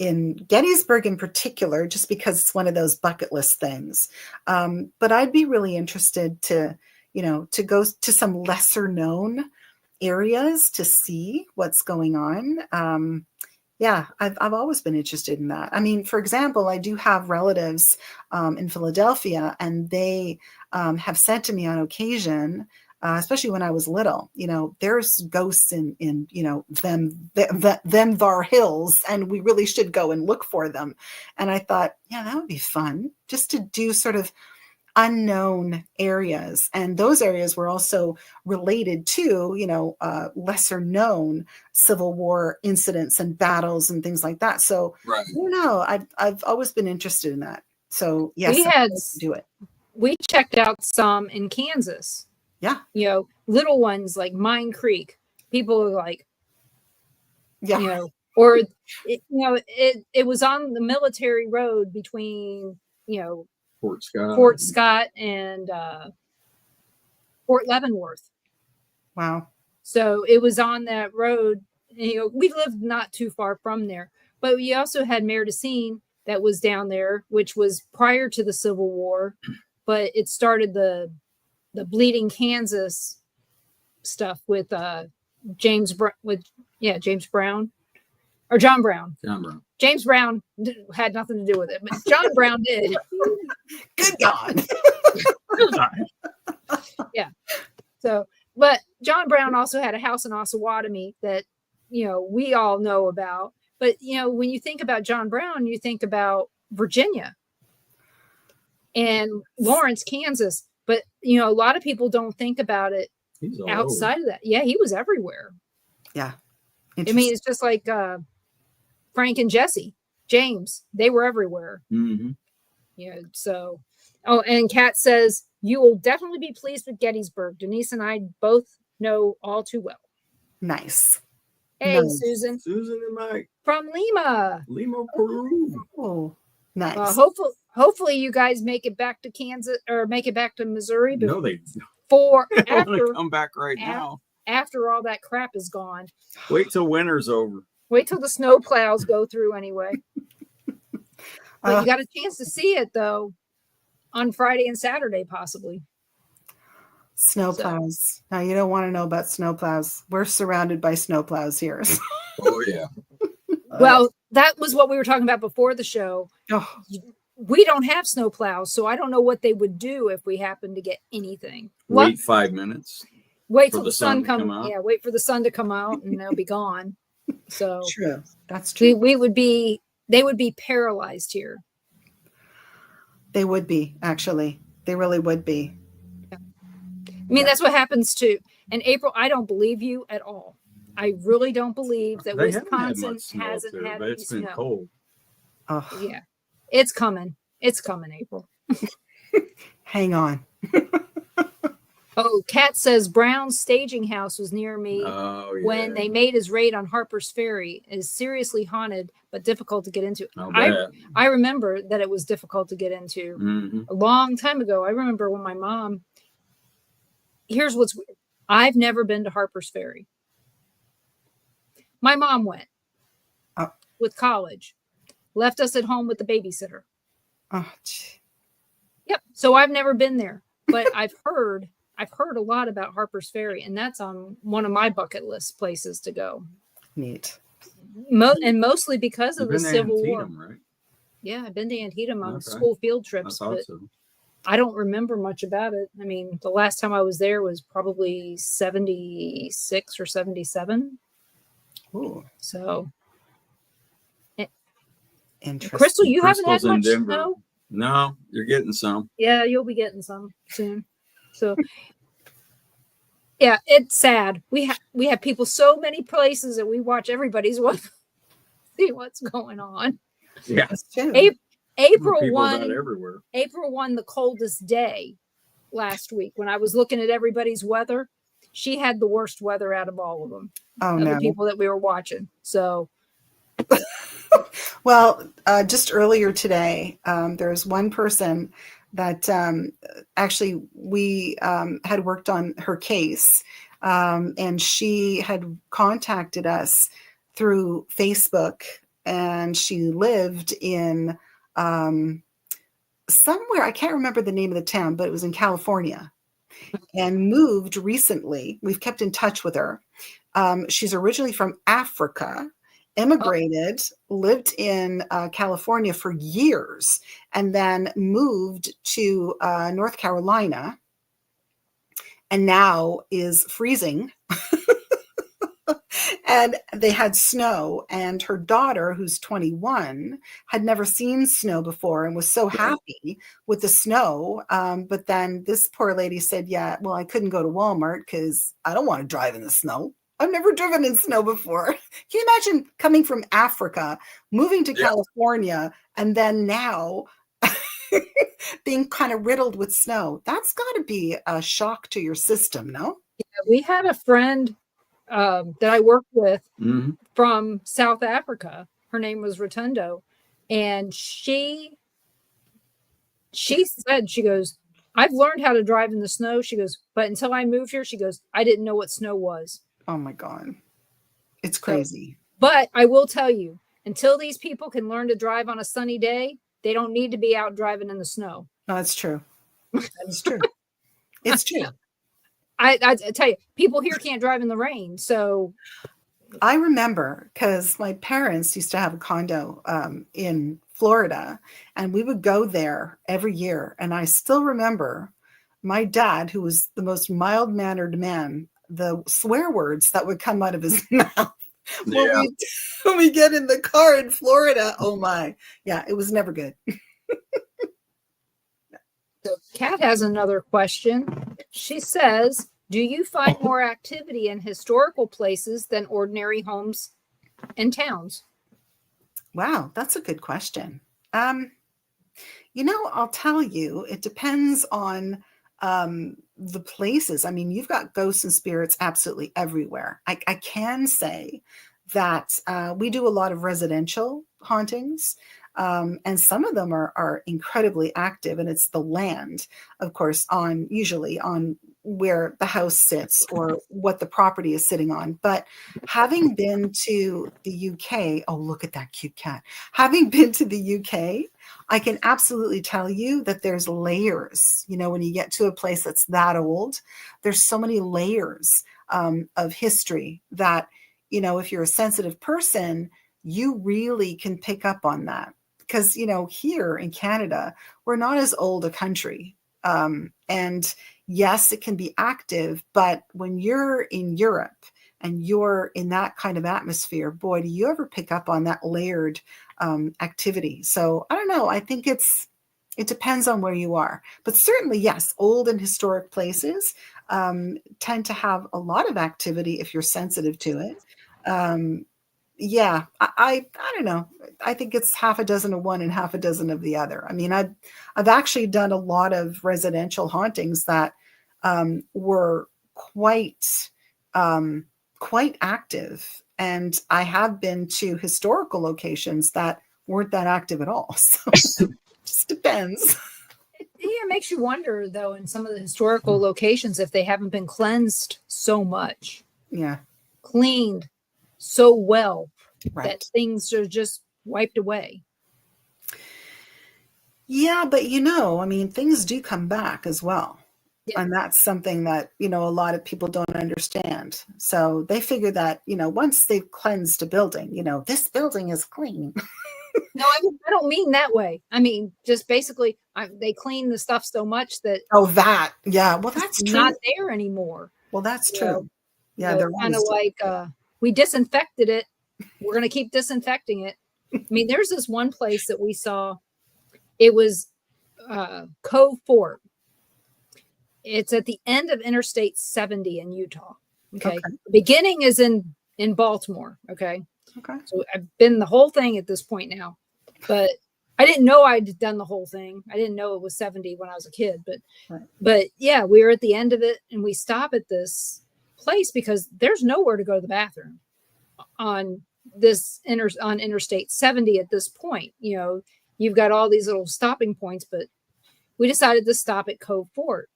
in Gettysburg in particular, just because it's one of those bucket list things. But I'd be really interested to, to go to some lesser known areas to see what's going on. Yeah, I've always been interested in that. I mean, for example, I do have relatives in Philadelphia, and they have said to me on occasion, especially when I was little, there's ghosts in them thar hills, and we really should go and look for them. And I thought, yeah, that would be fun, just to do sort of unknown areas. And those areas were also related to, lesser known Civil War incidents and battles and things like that. So Right. I don't know. I've always been interested in that. So yes, We had do it. We checked out some in Kansas. Yeah. Little ones like Mine Creek. People were like, Yeah. or it was on the military road between, Fort Scott and Fort Leavenworth. Wow. So it was on that road. We lived not too far from there, but we also had Merdocine that was down there, which was prior to the Civil War, but it started the Bleeding Kansas stuff with James Brown or John Brown. James Brown had nothing to do with it, but John Brown did. Good God. Yeah. So, but John Brown also had a house in Osawatomie that, we all know about. But, when you think about John Brown, you think about Virginia and Lawrence, Kansas. But, a lot of people don't think about it outside of that. Yeah, he was everywhere. Yeah. I mean, it's just like Frank and Jesse, James, they were everywhere. Mm-hmm. So, and Kat says, you will definitely be pleased with Gettysburg. Denise and I both know all too well. Nice. Hey, nice. Susan. Susan and Mike. From Lima, Peru. Oh, nice. Hopefully you guys make it back to Kansas or make it back to Missouri. No, they after come back now. After all that crap is gone. Wait till winter's over. Wait till the snow plows go through anyway. But you got a chance to see it though on Friday and Saturday, possibly. Snow plows. Now you don't want to know about snow plows. We're surrounded by snow plows here. Oh yeah. Well, that was what we were talking about before the show. Oh. We don't have snow plows, so I don't know what they would do if we happen to get anything. Wait 5 minutes. Wait till the sun comes out. Yeah, wait for the sun to come out and they'll be gone. So true. That's true. They would be paralyzed here. They would be, actually. They really would be. Yeah. I mean, that's what happens to. And April, I don't believe you at all. I really don't believe that Wisconsin hasn't had but it's been cold. Oh. Yeah. It's coming. It's coming, April. Hang on. Oh, Kat says Brown's staging house was near me when they made his raid on Harper's Ferry. It is seriously haunted, but difficult to get into. I remember that it was difficult to get into a long time ago. I remember when my mom. Here's what's weird. I've never been to Harper's Ferry. My mom went with college, left us at home with the babysitter. Oh, gee. Yep. So I've never been there, but I've heard a lot about Harper's Ferry, and that's on one of my bucket list places to go. Neat. And mostly because of the Civil War. Right? Yeah, I've been to Antietam on school field trips, but I don't remember much about it. I mean, the last time I was there was probably 76 or 77. Ooh. So, interesting. Crystal, you haven't had much snow? No, you're getting some. Yeah, you'll be getting some soon. So, yeah, it's sad. We have people so many places that we watch everybody's see what's going on. Yeah, April won everywhere. April won the coldest day last week. When I was looking at everybody's weather, she had the worst weather out of all of them. Oh no, the people that we were watching. So, well, just earlier today, there was one person that actually we had worked on her case, and she had contacted us through Facebook and she lived in somewhere, I can't remember the name of the town, but it was in California, and moved recently. We've kept in touch with her. She's originally from Africa, immigrated, lived in California for years, and then moved to North Carolina, and now is freezing. And they had snow, and her daughter, who's 21, had never seen snow before and was so happy with the snow. But then this poor lady said, yeah, well, I couldn't go to Walmart because I don't want to drive in the snow. I've never driven in snow before. Can you imagine coming from Africa, moving to California, and then now being kind of riddled with snow? That's got to be a shock to your system, no? Yeah, we had a friend that I worked with from South Africa. Her name was Rotundo. And she said, she goes, I've learned how to drive in the snow. She goes, but until I moved here, she goes, I didn't know what snow was. Oh my God. It's crazy. So, but I will tell you, until these people can learn to drive on a sunny day, they don't need to be out driving in the snow. No, that's true. That is true. It's true. I tell you, people here can't drive in the rain. So I remember because my parents used to have a condo in Florida, and we would go there every year. And I still remember my dad, who was the most mild-mannered man, the swear words that would come out of his mouth when we get in the car in Florida. Oh my. Yeah, it was never good. So Kat has another question. She says, do you find more activity in historical places than ordinary homes and towns? Wow, that's a good question. I'll tell you, it depends on the places. I mean, you've got ghosts and spirits absolutely everywhere. I can say that we do a lot of residential hauntings. And some of them are incredibly active, and it's the land, of course, usually on where the house sits or what the property is sitting on. But having been to the UK, oh, look at that cute cat. Having been to the UK, I can absolutely tell you that there's layers. When you get to a place that's that old, there's so many layers of history that, if you're a sensitive person, you really can pick up on that. Because, here in Canada, we're not as old a country. And yes, it can be active, but when you're in Europe and you're in that kind of atmosphere, boy, do you ever pick up on that layered activity. So I don't know. I think it depends on where you are. But certainly, yes, old and historic places tend to have a lot of activity if you're sensitive to it. Yeah, I don't know. I think it's half a dozen of one and half a dozen of the other. I mean, I've actually done a lot of residential hauntings that were quite active, and I have been to historical locations that weren't that active at all. So it just depends. It makes you wonder, though, in some of the historical locations, if they haven't been cleansed so much. Yeah. Cleaned so well Right. that things are just wiped away. Yeah, but I mean, things do come back as well. Yeah. And that's something that, a lot of people don't understand. So they figure that, once they've cleansed a building, this building is clean. No, I don't mean that way. I mean, just basically, they clean the stuff so much that that. Yeah. Well, that's true. Not there anymore. Well, that's true. Yeah. They're kind of like, we disinfected it. We're going to keep disinfecting it. I mean, there's this one place that we saw. It was Cove Fort. It's at the end of Interstate 70 in Utah. Okay. The beginning is in Baltimore. Okay. So I've been the whole thing at this point now, but I didn't know I'd done the whole thing. I didn't know it was 70 when I was a kid, but yeah, we were at the end of it, and we stop at this place because there's nowhere to go to the bathroom on Interstate 70 at this point. You've got all these little stopping points, but we decided to stop at Cove Fort.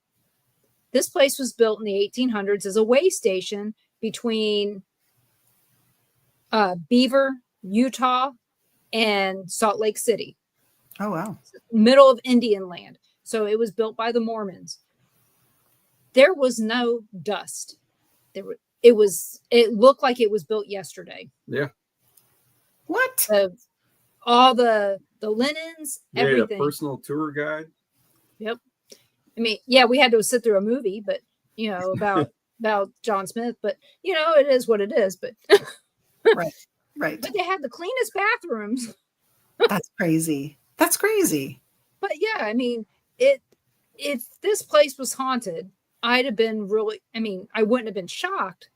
This place was built in the 1800s as a way station between Beaver, Utah, and Salt Lake City, Oh, wow. middle of Indian land. So it was built by the Mormons. There was no dust. It looked like it was built yesterday. Yeah. What? All the linens, everything. A personal tour guide. Yep. I mean, yeah, we had to sit through a movie, but about John Smith, but it is what it is. But Right. But they had the cleanest bathrooms. That's crazy. That's crazy. But yeah, I mean, if this place was haunted, I'd have been really, I mean, I wouldn't have been shocked,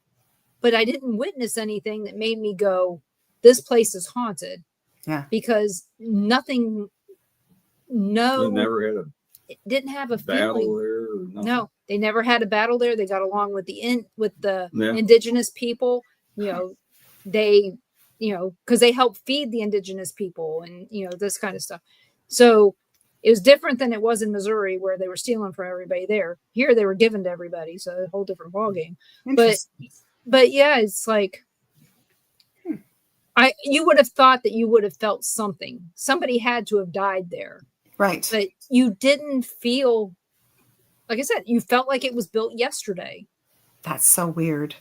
but I didn't witness anything that made me go, this place is haunted. Yeah. Because nothing, They never had it didn't have a battle feeling. there. Or nothing. No, they never had a battle there. They got along with the Yeah. indigenous people. They, because they help feed the indigenous people and this kind of stuff. So it was different than it was in Missouri, where they were stealing from everybody there. Here they were given to everybody, so a whole different ballgame. But yeah, it's like you would have thought that you would have felt something. Somebody had to have died there. Right. But you didn't feel, like I said, you felt like it was built yesterday. That's so weird.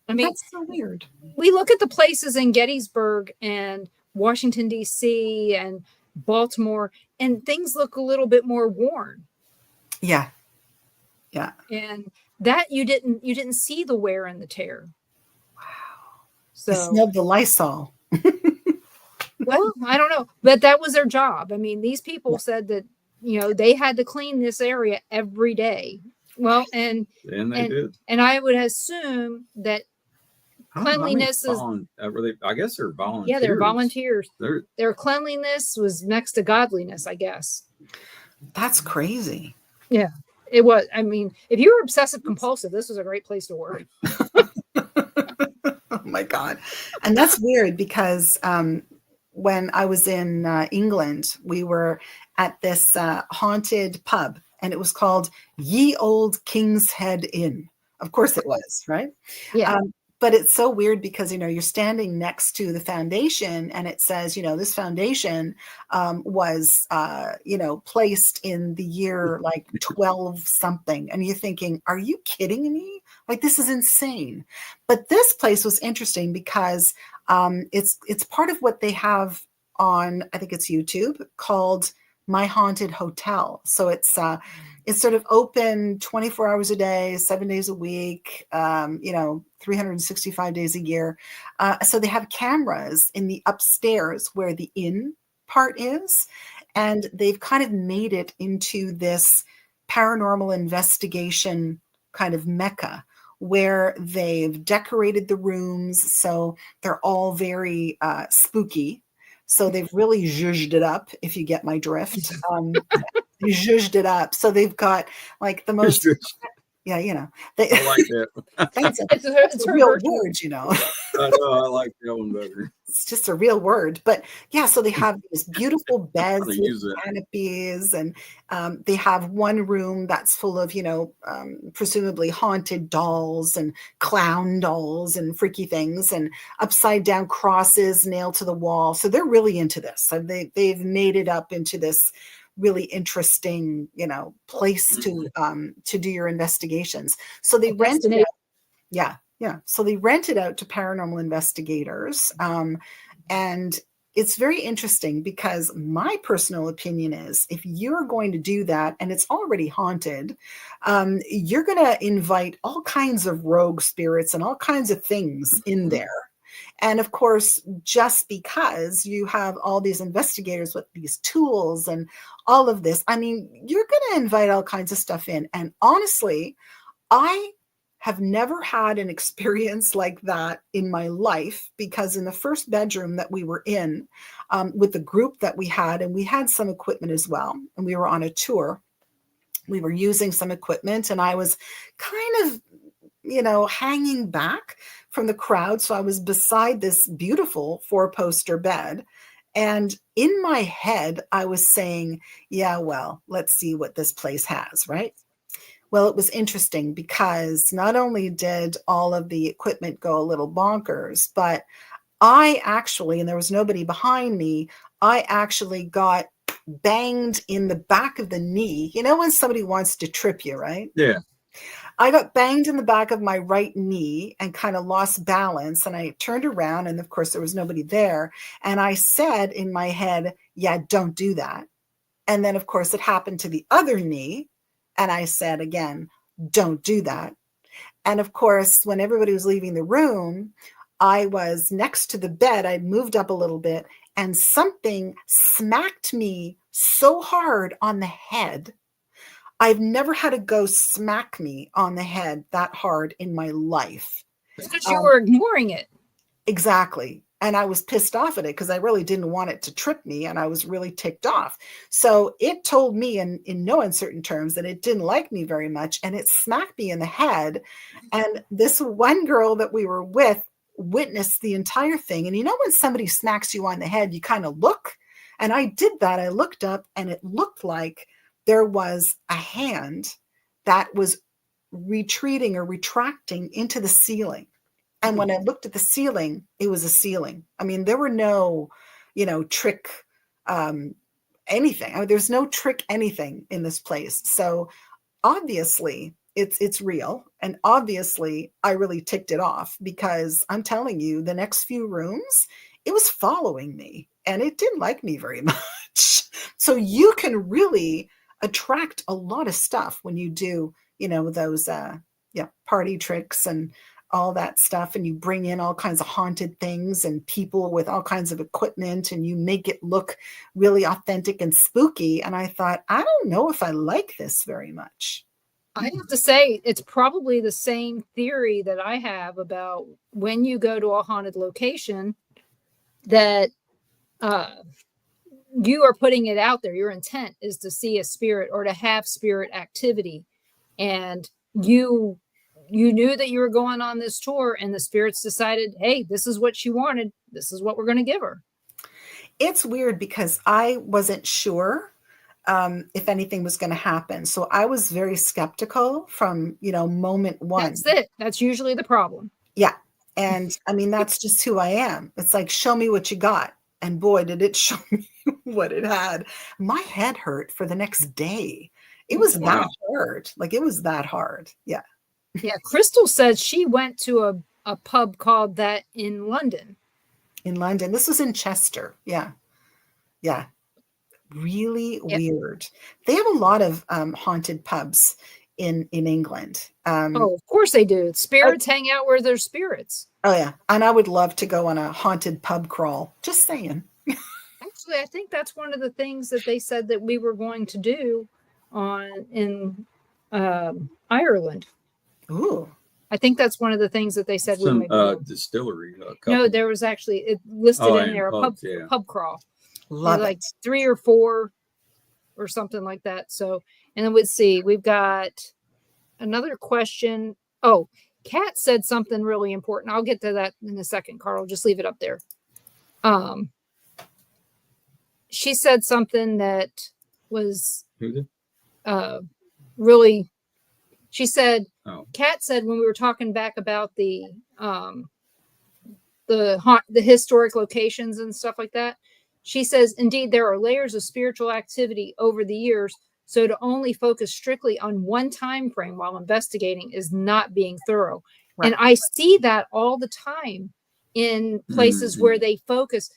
I mean, that's so weird. We look at the places in Gettysburg and Washington, D.C. and Baltimore, and things look a little bit more worn. Yeah. Yeah. And that you didn't see the wear and the tear. Wow. So I smelled the Lysol. Well, I don't know, but that was their job. I mean, these people said that, they had to clean this area every day. Well, and they did. And I would assume that cleanliness is, I guess they're volunteers. Yeah, they're volunteers. Their cleanliness was next to godliness, I guess. That's crazy. Yeah, it was. I mean, if you were obsessive compulsive, this was a great place to work. Oh my God. And that's weird because when I was in England, we were at this haunted pub, and it was called Ye Old King's Head Inn. Of course it was, right? Yeah. But it's so weird because, you're standing next to the foundation, and it says, this foundation was, placed in the year like 12 something. And you're thinking, are you kidding me? Like, this is insane. But this place was interesting because it's part of what they have on, I think it's YouTube, called My Haunted Hotel. So it's sort of open 24 hours a day, 7 days a week, 365 days a year. So they have cameras in the upstairs where the inn part is, and they've kind of made it into this paranormal investigation kind of mecca, where they've decorated the rooms so they're all very spooky. So they've really zhuzhed it up, if you get my drift. They zhuzhed it up. So they've got like the most, I like that. It's a real word, I know, I like that one better. It's just a real word. But yeah, so they have these beautiful beds with canopies, and they have one room that's full of, presumably haunted dolls and clown dolls and freaky things, and upside down crosses nailed to the wall. So they're really into this. So they've made it up into this really interesting, place to do your investigations. So they rented it. Yeah. So they rent it out to paranormal investigators. And it's very interesting because my personal opinion is, if you're going to do that and it's already haunted, you're going to invite all kinds of rogue spirits and all kinds of things in there. And of course, just because you have all these investigators with these tools and all of this, I mean, you're going to invite all kinds of stuff in. And honestly, I have never had an experience like that in my life, because in the first bedroom that we were in with the group that we had, and we had some equipment as well, and we were on a tour, we were using some equipment, and I was kind of, hanging back from the crowd. So I was beside this beautiful 4-poster bed. And in my head, I was saying, yeah, well, let's see what this place has, right? Well, it was interesting because not only did all of the equipment go a little bonkers, but I actually, and there was nobody behind me, I actually got banged in the back of the knee. You know, when somebody wants to trip you, right? Yeah. I got banged in the back of my right knee and kind of lost balance. And I turned around, and of course, there was nobody there. And I said in my head, yeah, don't do that. And then, of course, it happened to the other knee. And I said again, don't do that. And of course, when everybody was leaving the room, I was next to the bed. I'd moved up a little bit, and something smacked me so hard on the head. I've never had a ghost smack me on the head that hard in my life. Because you were ignoring it. Exactly. And I was pissed off at it because I really didn't want it to trip me, and I was really ticked off. So it told me in no uncertain terms that it didn't like me very much, and it smacked me in the head. And this one girl that we were with witnessed the entire thing. And you know, when somebody smacks you on the head, you kind of look. And I did that. I looked up, and it looked like there was a hand that was retreating or retracting into the ceiling. And when I looked at the ceiling, it was a ceiling. I mean, there were no, trick anything. I mean, there's no trick anything in this place. So obviously it's real. And obviously I really ticked it off, because I'm telling you, the next few rooms, it was following me, and it didn't like me very much. So you can really attract a lot of stuff when you do, those party tricks and all that stuff, and you bring in all kinds of haunted things and people with all kinds of equipment, and you make it look really authentic and spooky. And I thought, I don't know if I like this very much. I have to say, it's probably the same theory that I have about when you go to a haunted location, that you are putting it out there. Your intent is to see a spirit or to have spirit activity. And you knew that you were going on this tour, and the spirits decided, hey, this is what she wanted. This is what we're going to give her. It's weird because I wasn't sure if anything was going to happen. So I was very skeptical from, moment one. That's it. That's usually the problem. Yeah. And I mean, that's just who I am. It's like, show me what you got. And boy, did it show me what it had. My head hurt for the next day. It was that hard. Like, it was that hard. Yeah. Yeah, Crystal says she went to a pub called that in London. In London. This was in Chester. Yeah. Yeah. Really weird. They have a lot of haunted pubs in England. Oh, of course they do. Spirits hang out where there's spirits. Oh, yeah. And I would love to go on a haunted pub crawl. Just saying. Actually, I think that's one of the things that they said that we were going to do in Ireland. Ooh. I think that's one of the things that they said. Some distillery. No, there was actually it listed in there a pub crawl. Love like it. 3 or 4 or something like that. So, and then let's see, we've got another question. Oh, Kat said something really important. I'll get to that in a second, Carl. Just leave it up there. She said something that was really. She said, Kat said when we were talking back about the historic locations and stuff like that, she says, indeed, there are layers of spiritual activity over the years. So to only focus strictly on one time frame while investigating is not being thorough. Right. And I see that all the time in places where they focus.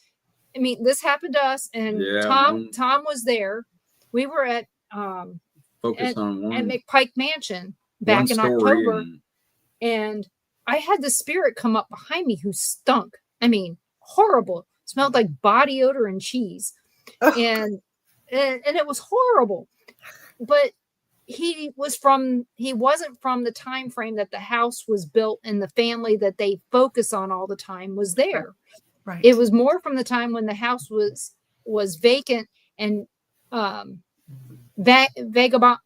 I mean, this happened to us, and Tom was there. We were at McPike Mansion back in October, and I had the spirit come up behind me who stunk. I mean, horrible. Smelled like body odor and cheese. And it was horrible. But he wasn't from the time frame that the house was built, and the family that they focus on all the time was there. Right. It was more from the time when the house was vacant, and vagabonds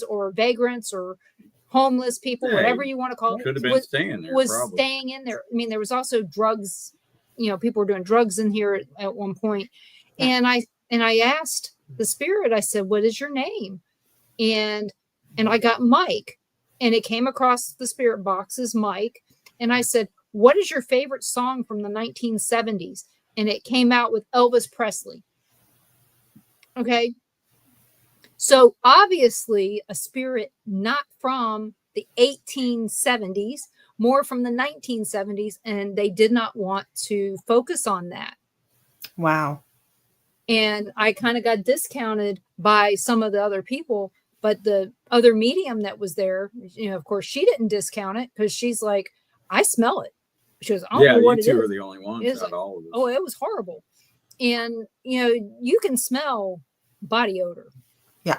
or vagrants or homeless people, whatever you want to call it, could have been staying there. Staying in there. I mean, there was also drugs. People were doing drugs in here at one point. And I asked the spirit, I said, what is your name? And I got Mike, and it came across the spirit box as Mike. And I said, what is your favorite song from the 1970s? And it came out with Elvis Presley. Okay. So obviously a spirit not from the 1870s, more from the 1970s, and they did not want to focus on that. Wow. And I kind of got discounted by some of the other people, but the other medium that was there, of course, she didn't discount it because she's like, I smell it. She goes, I don't know what you it two is. are the only ones out of all of us. Oh, it was horrible. And, you can smell body odor. Yeah.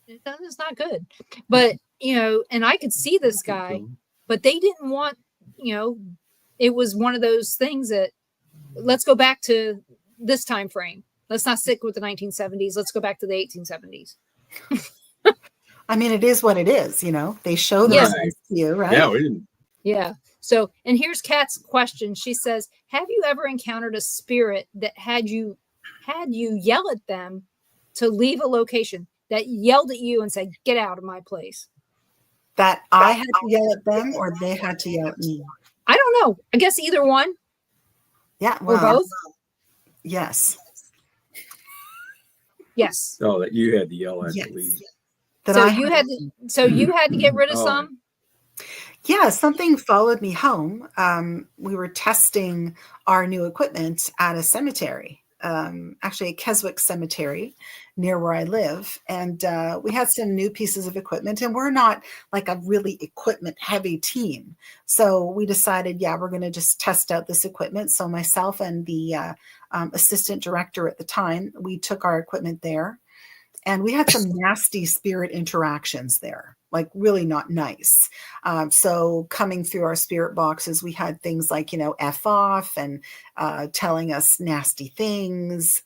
It's not good. But, and I could see this guy, but they didn't want, it was one of those things that, let's go back to this time frame. Let's not stick with the 1970s. Let's go back to the 1870s. I mean, it is what it is, they show the results to you, right? Yeah, we didn't. Yeah. So, and here's Kat's question. She says, have you ever encountered a spirit that had you yell at them to leave a location, that yelled at you and said, get out of my place? That I had to yell at them or they had to yell at me? I don't know. I guess either one. Yeah. Or both. Yes. Yes. Oh, that you had to yell at to leave. So you had to get rid of some? Yeah, something followed me home. We were testing our new equipment at a cemetery, actually a Keswick cemetery near where I live. And we had some new pieces of equipment, and we're not like a really equipment heavy team. So we decided, we're going to just test out this equipment. So myself and the assistant director at the time, we took our equipment there. And we had some nasty spirit interactions there, like really not nice. So coming through our spirit boxes, we had things like, F off and telling us nasty things.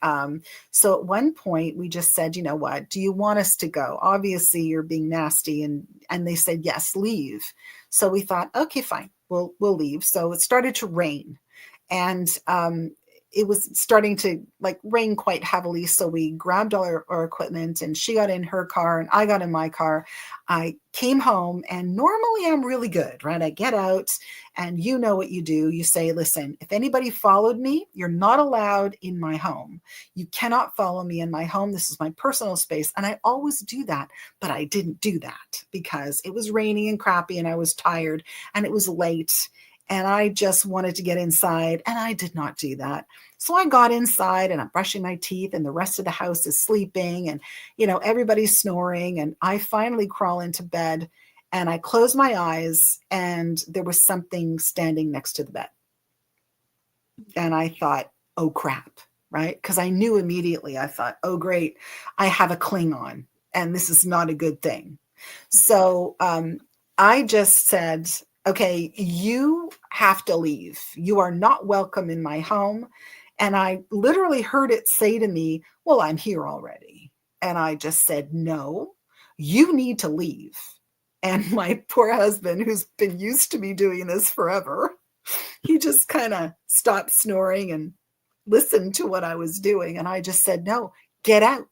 So at one point we just said, you know what, do you want us to go? Obviously you're being nasty. And they said, yes, leave. So we thought, okay, fine, we'll leave. So it started to rain. And it was starting to rain quite heavily. So we grabbed all our equipment, and she got in her car and I got in my car. I came home, and normally I'm really good, right? I get out, and you know what you do. You say, listen, if anybody followed me, you're not allowed in my home. You cannot follow me in my home. This is my personal space. And I always do that, but I didn't do that because it was rainy and crappy and I was tired and it was late. And I just wanted to get inside, and I did not do that. So I got inside, and I'm brushing my teeth, and the rest of the house is sleeping, and, everybody's snoring. And I finally crawl into bed, and I close my eyes, and there was something standing next to the bed. And I thought, oh, crap, right? Because I knew immediately. I thought, oh, great, I have a Klingon, and this is not a good thing. So I just said, okay, you have to leave. You are not welcome in my home. And I literally heard it say to me, well, I'm here already. And I just said, no, you need to leave. And my poor husband, who's been used to me doing this forever, he just kind of stopped snoring and listened to what I was doing. And I just said, no, get out.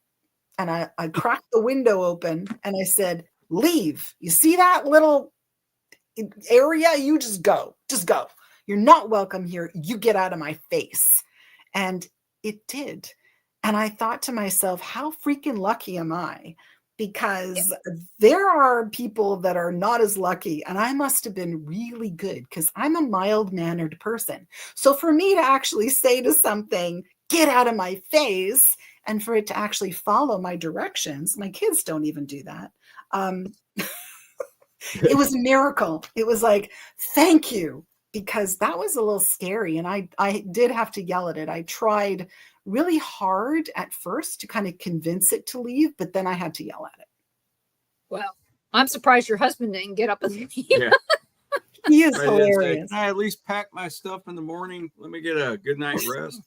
And I cracked the window open and I said, leave. You see that little area? You just go. You're not welcome here. You get out of my face. And it did. And I thought to myself, how freaking lucky am I? Because there are people that are not as lucky, and I must have been really good because I'm a mild-mannered person. So for me to actually say to something, get out of my face, and for it to actually follow my directions, my kids don't even do that. It was a miracle. It was like, thank you, because that was a little scary. And I did have to yell at it. I tried really hard at first to kind of convince it to leave, but then I had to yell at it. Well, I'm surprised your husband didn't get up and leave. Yeah. He is hilarious. I at least pack my stuff in the morning. Let me get a good night rest.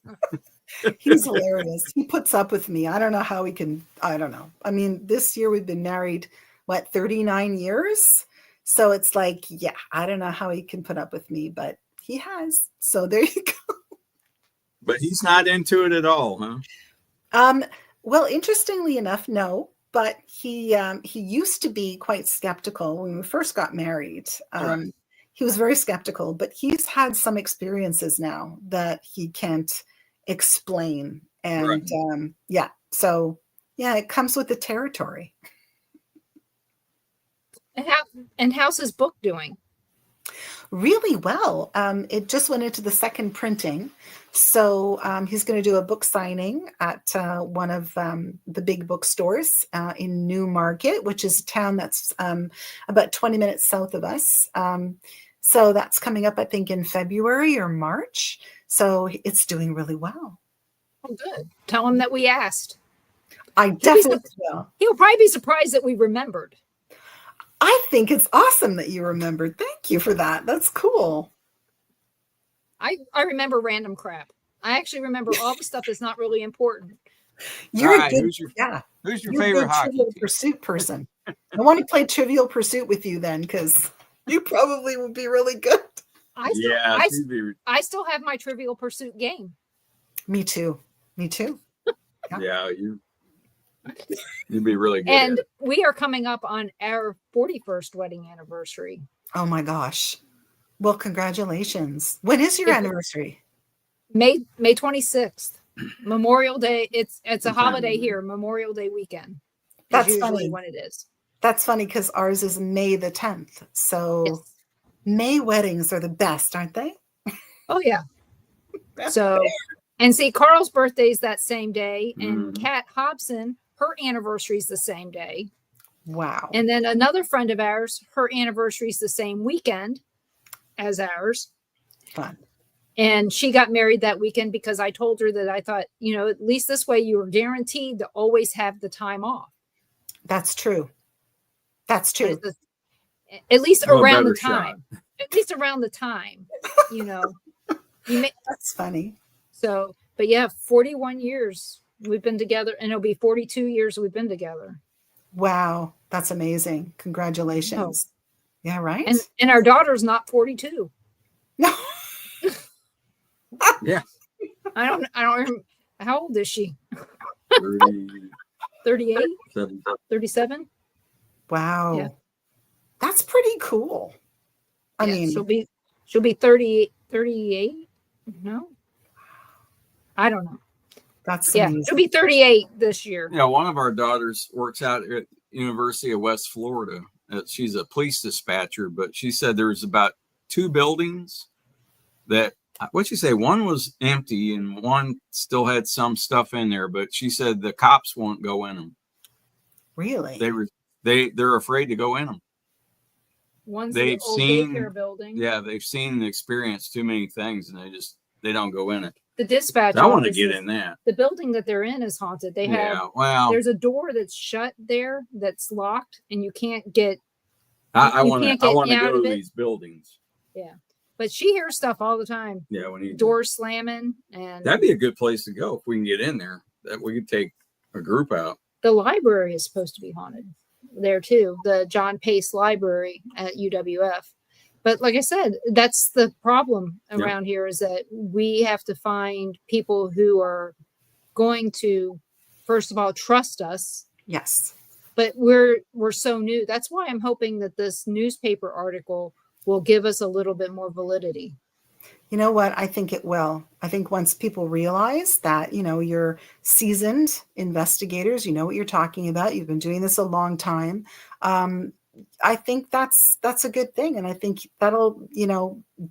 He's hilarious. He puts up with me. I don't know how he can. I don't know. I mean, this year we've been married, 39 years? So it's like, yeah, I don't know how he can put up with me, but he has. So there you go. But he's not into it at all, huh? Well, interestingly enough, no. But he used to be quite skeptical when we first got married. Right. he was very skeptical, but he's had some experiences now that he can't explain. And Right. yeah, so yeah, it comes with the territory. And how's his book doing? Really well. It just went into the second printing. So he's going to do a book signing at one of the big bookstores in Newmarket, which is a town that's about 20 minutes south of us. So that's coming up, I think, in February or March. So it's doing really well. Oh, good. Tell him that we asked. I definitely will. He'll probably be surprised that we remembered. I think it's awesome that you remembered. Thank you for that. That's cool. I remember random crap. I actually remember all the stuff that's not really important. You're All right, a good, who's your you're favorite a good hockey Trivial team? Pursuit person. I want to play Trivial Pursuit with you then, because you probably would be really good. I still have my Trivial Pursuit game. Me too. Me too. Yeah, you'd be really good. And we are coming up on our 41st wedding anniversary. Oh my gosh. Well, congratulations. When is your anniversary? May 26th. Memorial Day. It's a holiday here. Memorial Day weekend. That's usually funny. when it is. That's funny because ours is May the 10th. So Yes. May weddings are the best, aren't they? Oh yeah. So, and see, Carl's birthday is that same day, and Kat Hobson, her anniversary is the same day. Wow. And then another friend of ours, her anniversary is the same weekend as ours. Fun. And she got married that weekend because I told her that I thought, at least this way you were guaranteed to always have the time off. That's true. That's true. At least Well, around the better time. At least around the time, That's funny. So, but yeah, 41 years we've been together, and it'll be 42 years we've been together. Wow. That's amazing. Congratulations. Oh. Yeah, right? And our daughter's not 42. No. Yeah. I don't remember. How old is she? 38? 37? Wow. Yeah. That's pretty cool. I mean, she'll be 38? No. I don't know. That's amazing. She'll be 38 this year. Yeah, one of our daughters works out at University of West Florida. She's a police dispatcher, but she said there's about 2 buildings that, what'd you say, one was empty and one still had some stuff in there, but she said the cops won't go in them. Really? They're afraid to go in them. One's the old daycare building. Yeah, they've seen and experienced too many things, and they don't go in it. The dispatch. I want to get in that. The building that they're in is haunted. They have there's a door that's shut there that's locked, and you can't get. I want to go to these buildings. Yeah, but she hears stuff all the time. Yeah, when you doors slamming, and that'd be a good place to go if we can get in there. That we could take a group out. The library is supposed to be haunted there too. The John Pace Library at UWF. But like I said, that's the problem around here is that we have to find people who are going to, first of all, trust us. Yes. But we're so new. That's why I'm hoping that this newspaper article will give us a little bit more validity. You know what? I think it will. I think once people realize that, you're seasoned investigators, you know what you're talking about. You've been doing this a long time. I think that's a good thing. And I think that'll,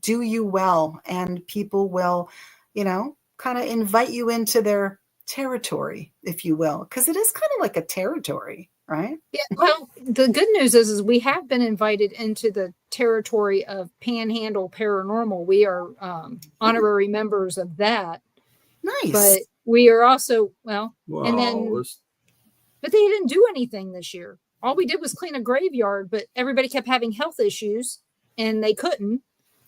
do you well, and people will, kind of invite you into their territory, if you will, because it is kind of like a territory, right? Yeah. Well, the good news is we have been invited into the territory of Panhandle Paranormal. We are honorary members of that. Nice. But we are also, but they didn't do anything this year. All we did was clean a graveyard, but everybody kept having health issues and they couldn't.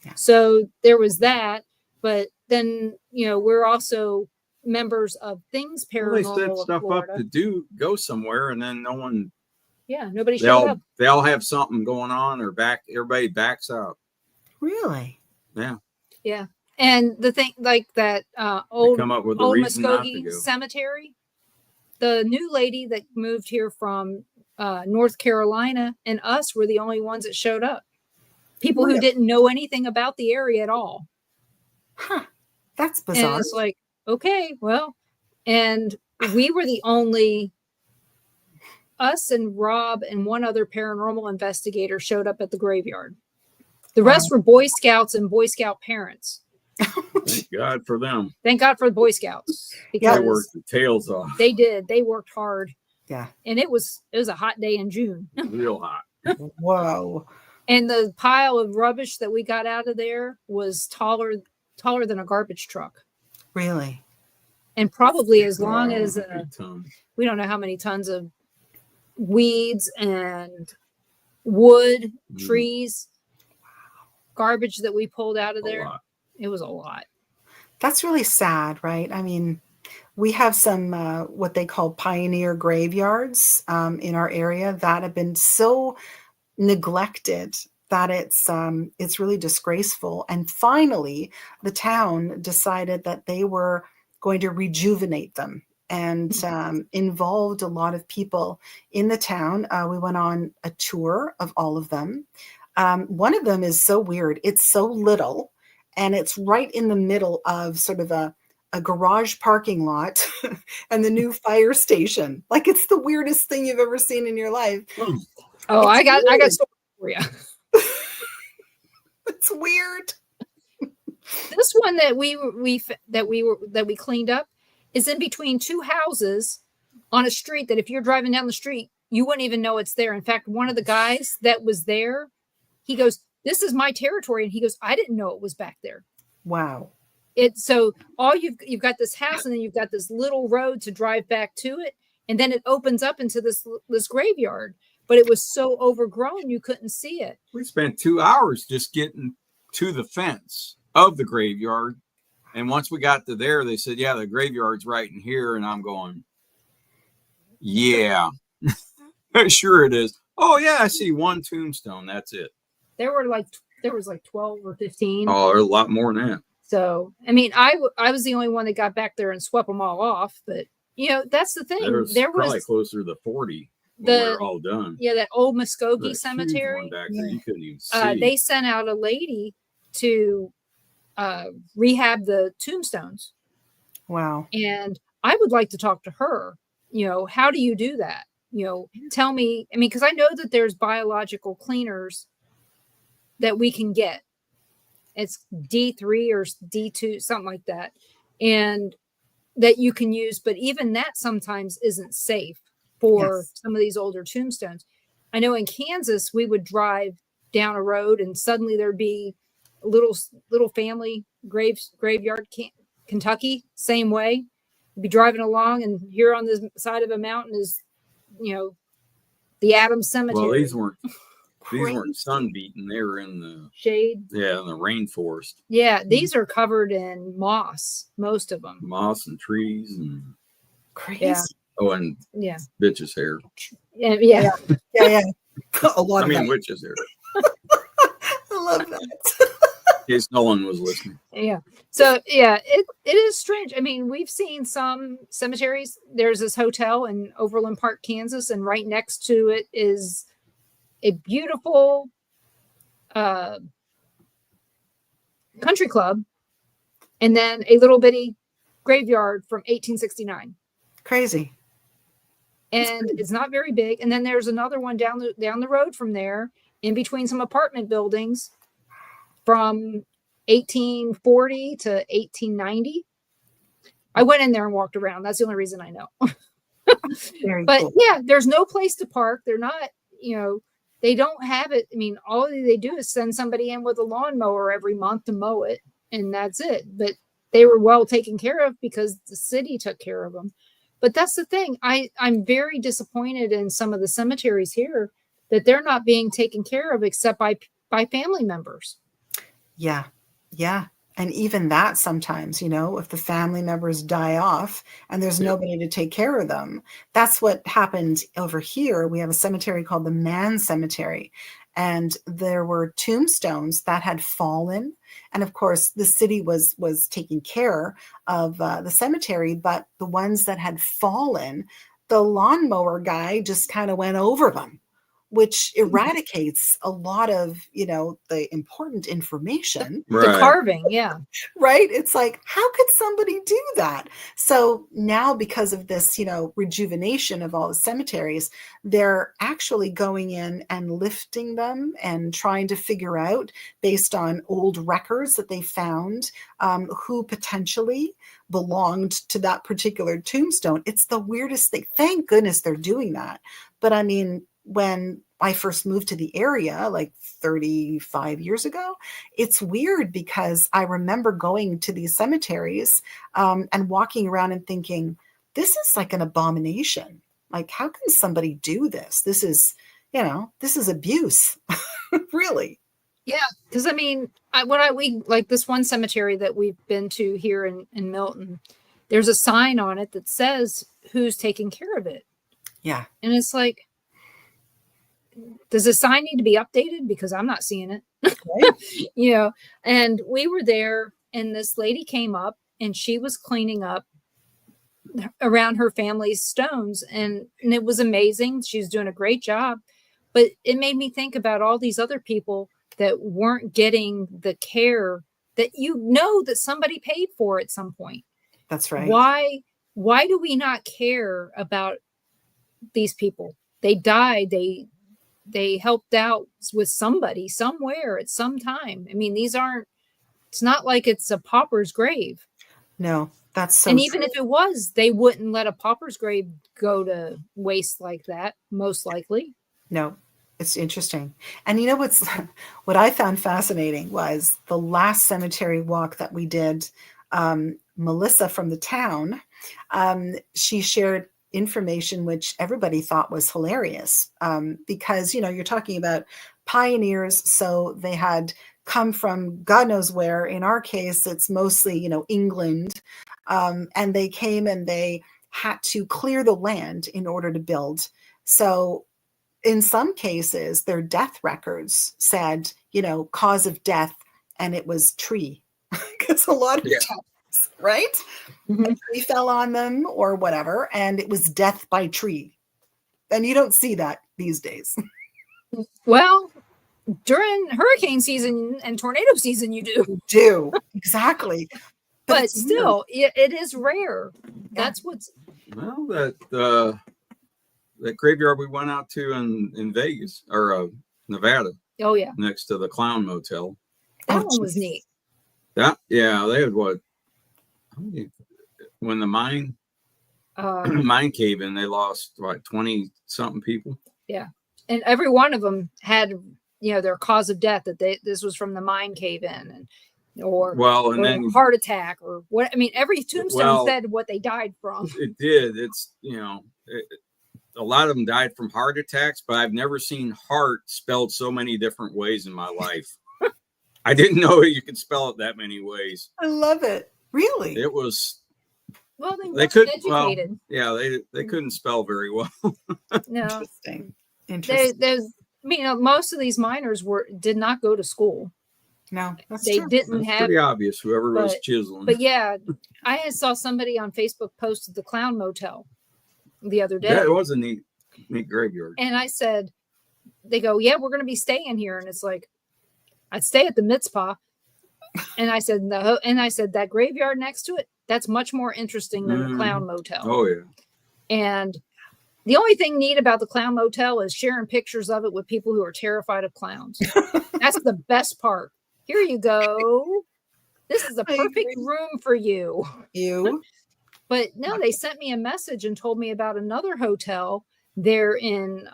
Yeah. So there was that. But then, we're also members of Things Paranormal. Well, they set stuff up to go somewhere, and then no one. Yeah, nobody showed up. They all have something going on, or everybody backs up. Really? Yeah. Yeah. And the thing like that old Muskogee Cemetery, the new lady that moved here from North Carolina and us were the only ones that showed up. people who didn't know anything about the area at all. Huh. That's And bizarre. it's like, okay, well, and we were the only, us and Rob and one other paranormal investigator showed up at the graveyard. The rest were Boy Scouts and Boy Scout parents. Thank God for them. Thank God for the Boy Scouts, because They worked the tails off. they did. They worked hard. Yeah. And it was a hot day in June. Real hot. Whoa. And the pile of rubbish that we got out of there was taller than a garbage truck. Really? And probably as long as Tons. we don't know how many tons of weeds and wood, trees, garbage that we pulled out of there. It was a lot. That's really sad, right? I mean, we have some what they call pioneer graveyards in our area that have been so neglected that it's really disgraceful. And finally, the town decided that they were going to rejuvenate them, and involved a lot of people in the town. We went on a tour of all of them. One of them is so weird. It's so little, and it's right in the middle of sort of a garage parking lot and the new fire station. Like, it's the weirdest thing you've ever seen in your life. Oh, I got stories for you. It's weird. This one that we cleaned up is in between two houses on a street that if you're driving down the street, you wouldn't even know it's there. In fact, one of the guys that was there, he goes, "This is my territory," and he goes, "I didn't know it was back there." Wow. So all you've got this house, and then you've got this little road to drive back to it, and then it opens up into this graveyard. But it was so overgrown you couldn't see it. We spent 2 hours just getting to the fence of the graveyard, and once we got to there, they said, "Yeah, the graveyard's right in here," and I'm going, "Yeah, sure it is." "Oh yeah, I see one tombstone. That's it." There was like 12 or 15. Oh, there's a lot more than that. So, I mean, I was the only one that got back there and swept them all off. But, that's the thing. There was probably closer to 40 when we're all done. Yeah, that old Muskogee There's a cemetery. huge one back there, you couldn't even see. They sent out a lady to rehab the tombstones. Wow. And I would like to talk to her. How do you do that? Tell me. I mean, because I know that there's biological cleaners that we can get. It's D3 or D2, something like that. And that you can use, but even that sometimes isn't safe for some of these older tombstones. I know in Kansas, we would drive down a road and suddenly there'd be a little family graveyard. Kentucky, same way. You'd be driving along, and here on the side of a mountain is, the Adams Cemetery. Well, these weren't sun beaten. They were in the shade. Yeah, in the rainforest. Yeah, these are covered in moss, most of them. Moss and trees and crazy. Yeah. Oh, and bitch's hair. Yeah. A lot. I mean, witch's hair. I love that. In case no one was listening. Yeah. So it is strange. I mean, we've seen some cemeteries. There's this hotel in Overland Park, Kansas, and right next to it is a beautiful country club, and then a little bitty graveyard from 1869. Crazy. And it's not very big. And then there's another one down the road from there, in between some apartment buildings, from 1840 to 1890. I went in there and walked around. That's the only reason I know. But cool. Yeah, there's no place to park. They're not, they don't have it. I mean, all they do is send somebody in with a lawnmower every month to mow it, and that's it. But they were well taken care of because the city took care of them. But that's the thing. I'm very disappointed in some of the cemeteries here that they're not being taken care of except by family members. Yeah. Yeah. And even that sometimes, if the family members die off and there's nobody to take care of them, that's what happened over here. We have a cemetery called the Mann Cemetery, and there were tombstones that had fallen. And of course, the city was taking care of the cemetery, but the ones that had fallen, the lawnmower guy just kind of went over them. which eradicates a lot of, the important information. The Right. carving, yeah. Right? It's like, how could somebody do that? So now, because of this, rejuvenation of all the cemeteries, they're actually going in and lifting them and trying to figure out, based on old records that they found, who potentially belonged to that particular tombstone. It's the weirdest thing. Thank goodness they're doing that. But I mean, when I first moved to the area, like 35 years ago, it's weird because I remember going to these cemeteries and walking around and thinking, this is like an abomination. Like, how can somebody do this? This is abuse, really. Yeah, because I mean, we like this one cemetery that we've been to here in Milton. There's a sign on it that says who's taking care of it. Yeah. And it's like, does the sign need to be updated? Because I'm not seeing it. Right. And we were there, and this lady came up, and she was cleaning up around her family's stones, and it was amazing. She was doing a great job, but it made me think about all these other people that weren't getting the care that that somebody paid for at some point. That's right. Why do we not care about these people? They died. They helped out with somebody somewhere at some time. I mean, it's not like it's a pauper's grave. No, that's so And even true. if it was, they wouldn't let a pauper's grave go to waste like that, most likely. No, it's interesting. And what I found fascinating was the last cemetery walk that we did. Melissa from the town, she shared information which everybody thought was hilarious, because you're talking about pioneers, so they had come from God knows where. In our case, it's mostly England, and they came and they had to clear the land in order to build. So in some cases, their death records said cause of death, and it was tree, because a lot of times, right? Mm-hmm. A tree fell on them or whatever, and it was death by tree. And you don't see that these days. Well, during hurricane season and tornado season, you do. You do. Exactly. But still, it is rare. Yeah. That's what's... Well, that graveyard we went out to in Vegas, or Nevada. Oh, yeah. Next to the Clown Motel. That one was neat. They had what? When the mine cave in, they lost like 20 something people. Yeah, and every one of them had their cause of death, that this was from the mine cave in, or then heart attack or what. I mean, every tombstone said what they died from. It did. It's a lot of them died from heart attacks, but I've never seen heart spelled so many different ways in my life. I didn't know you could spell it that many ways. I love it. Really? It was. Well, they could. Educated. Well, yeah, they couldn't spell very well. No. Interesting. Most of these miners did not go to school. No, that's they true. didn't that's have. Pretty obvious. Whoever was chiseling. But yeah, I saw somebody on Facebook posted the Clown Motel the other day. Yeah, it was a neat graveyard. And I said, they go, yeah, we're going to be staying here, and it's like, I'd stay at the Mitzpah. And I said, no. And I said, that graveyard next to it, that's much more interesting than the Clown Motel. Oh, yeah. And the only thing neat about the Clown Motel is sharing pictures of it with people who are terrified of clowns. That's the best part. Here you go. This is a perfect room for you. But no, they sent me a message and told me about another hotel there in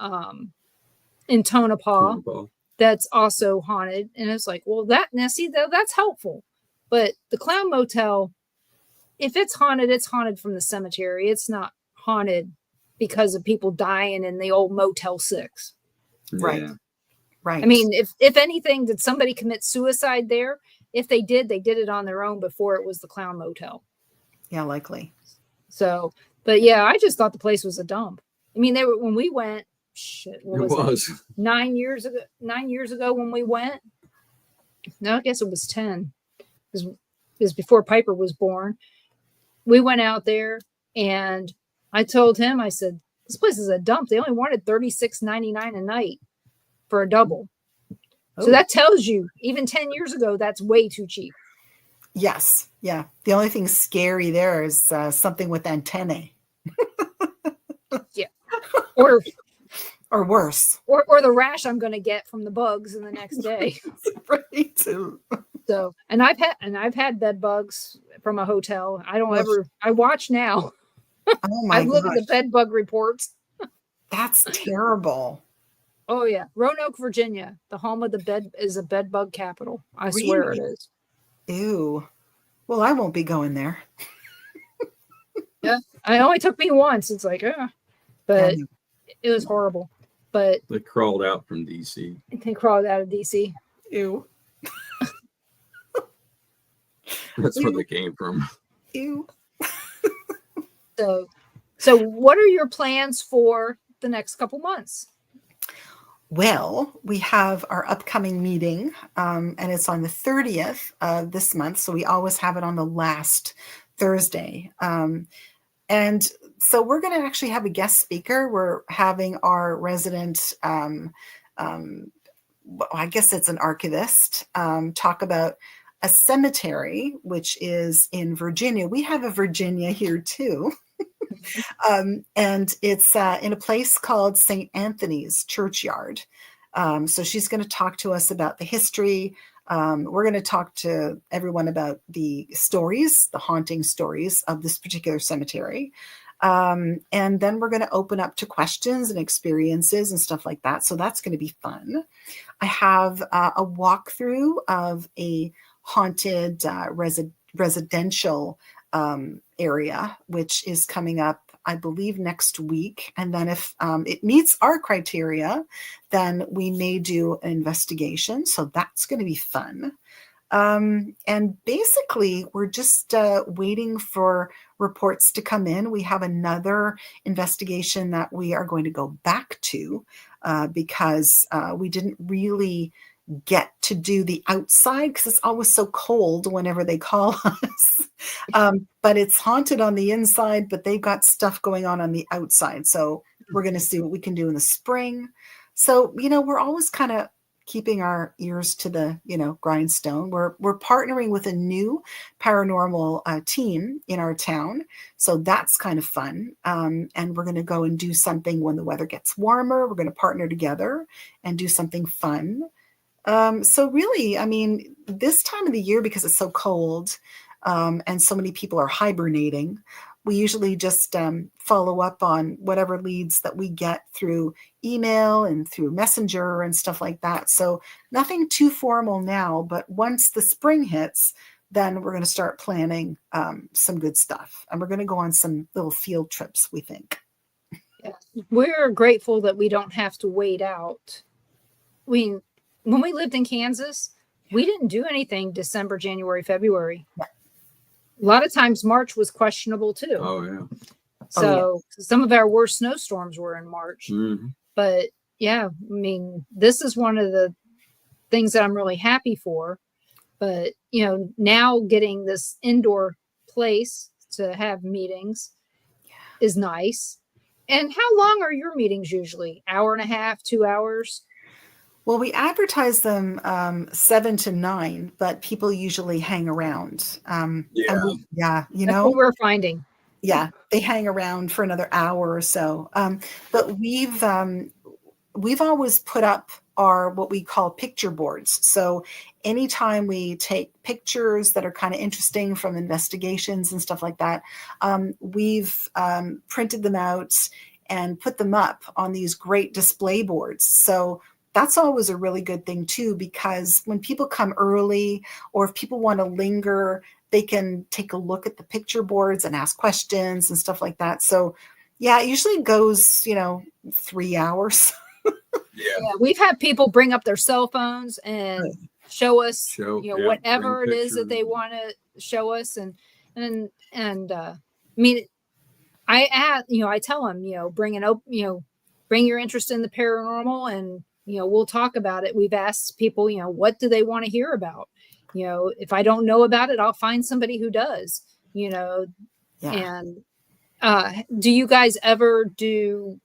Tonopah. That's also haunted. And it's like, well, that's helpful. But the Clown Motel, if it's haunted from the cemetery. It's not haunted because of people dying in the old Motel 6. Right. Yeah. Right. I mean, if anything, did somebody commit suicide there? If they did it on their own before it was the Clown Motel. Yeah, likely. So, but yeah, I just thought the place was a dump. I mean, when we went, shit, It was 9 years ago. 9 years ago when we went. No, I guess it was 10. It was before Piper was born. We went out there, and I told him, I said, this place is a dump. They only wanted $36.99 a night for a double. So that tells you, even 10 years ago, that's way too cheap. Yes. Yeah. The only thing scary there is something with antennae. Yeah. Or worse. Or the rash I'm going to get from the bugs in the next day. Right. So, and I've had bed bugs from a hotel. I watch now. Oh my I look at the gosh. bed bug reports. That's terrible. Oh yeah. Roanoke, Virginia. The home of the bed is a bed bug capital. I swear it is. Ew. Well, I won't be going there. Yeah. It only took me once. It's like, but it was horrible. But they crawled out from DC. They crawled out of DC. Ew. That's where they came from. Ew. So what are your plans for the next couple months? Well, we have our upcoming meeting, and it's on the 30th of this month. So we always have it on the last Thursday. And so we're going to actually have a guest speaker. We're having our resident, I guess it's an archivist, talk about a cemetery, which is in Virginia. We have a Virginia here too. And it's in a place called St. Anthony's Churchyard. So she's going to talk to us about the history. We're going to talk to everyone about the stories, the haunting stories of this particular cemetery. And then we're going to open up to questions and experiences and stuff like that. So that's going to be fun. I have a walkthrough of a haunted residential area, which is coming up, I believe, next week. And then if it meets our criteria, then we may do an investigation. So that's going to be fun. And basically, we're just waiting for reports to come in. We have another investigation that we are going to go back to because we didn't really get to do the outside because it's always so cold whenever they call us. But it's haunted on the inside, but they've got stuff going on the outside. So we're going to see what we can do in the spring. So, we're always kind of keeping our ears to the, grindstone. We're partnering with a new paranormal team in our town. So that's kind of fun. And we're going to go and do something when the weather gets warmer. We're going to partner together and do something fun. So really, this time of the year, because it's so cold and so many people are hibernating, we usually just follow up on whatever leads that we get through email and through Messenger and stuff like that. So nothing too formal now, but once the spring hits, then we're going to start planning some good stuff. And we're going to go on some little field trips, we think. Yeah. We're grateful that we don't have to wait out. When we lived in Kansas, we didn't do anything December, January, February. Yeah. A lot of times March was questionable too. Oh, yeah. So some of our worst snowstorms were in March. Mm-hmm. But yeah, this is one of the things that I'm really happy for. But, now getting this indoor place to have meetings is nice. And how long are your meetings usually? Hour and a half, 2 hours? Well, we advertise them 7 to 9, but people usually hang around. That's what we're finding. Yeah, they hang around for another hour or so. But we've always put up our what we call picture boards. So anytime we take pictures that are kind of interesting from investigations and stuff like that, we've printed them out and put them up on these great display boards. So that's always a really good thing too, because when people come early or if people want to linger, they can take a look at the picture boards and ask questions and stuff like that. So yeah, it usually goes, 3 hours. Yeah. We've had people bring up their cell phones and show us, whatever it is that they want to show us. I tell them, bring your interest in the paranormal and, we'll talk about it. We've asked people, what do they want to hear about? If I don't know about it, I'll find somebody who does, and Do you guys ever do,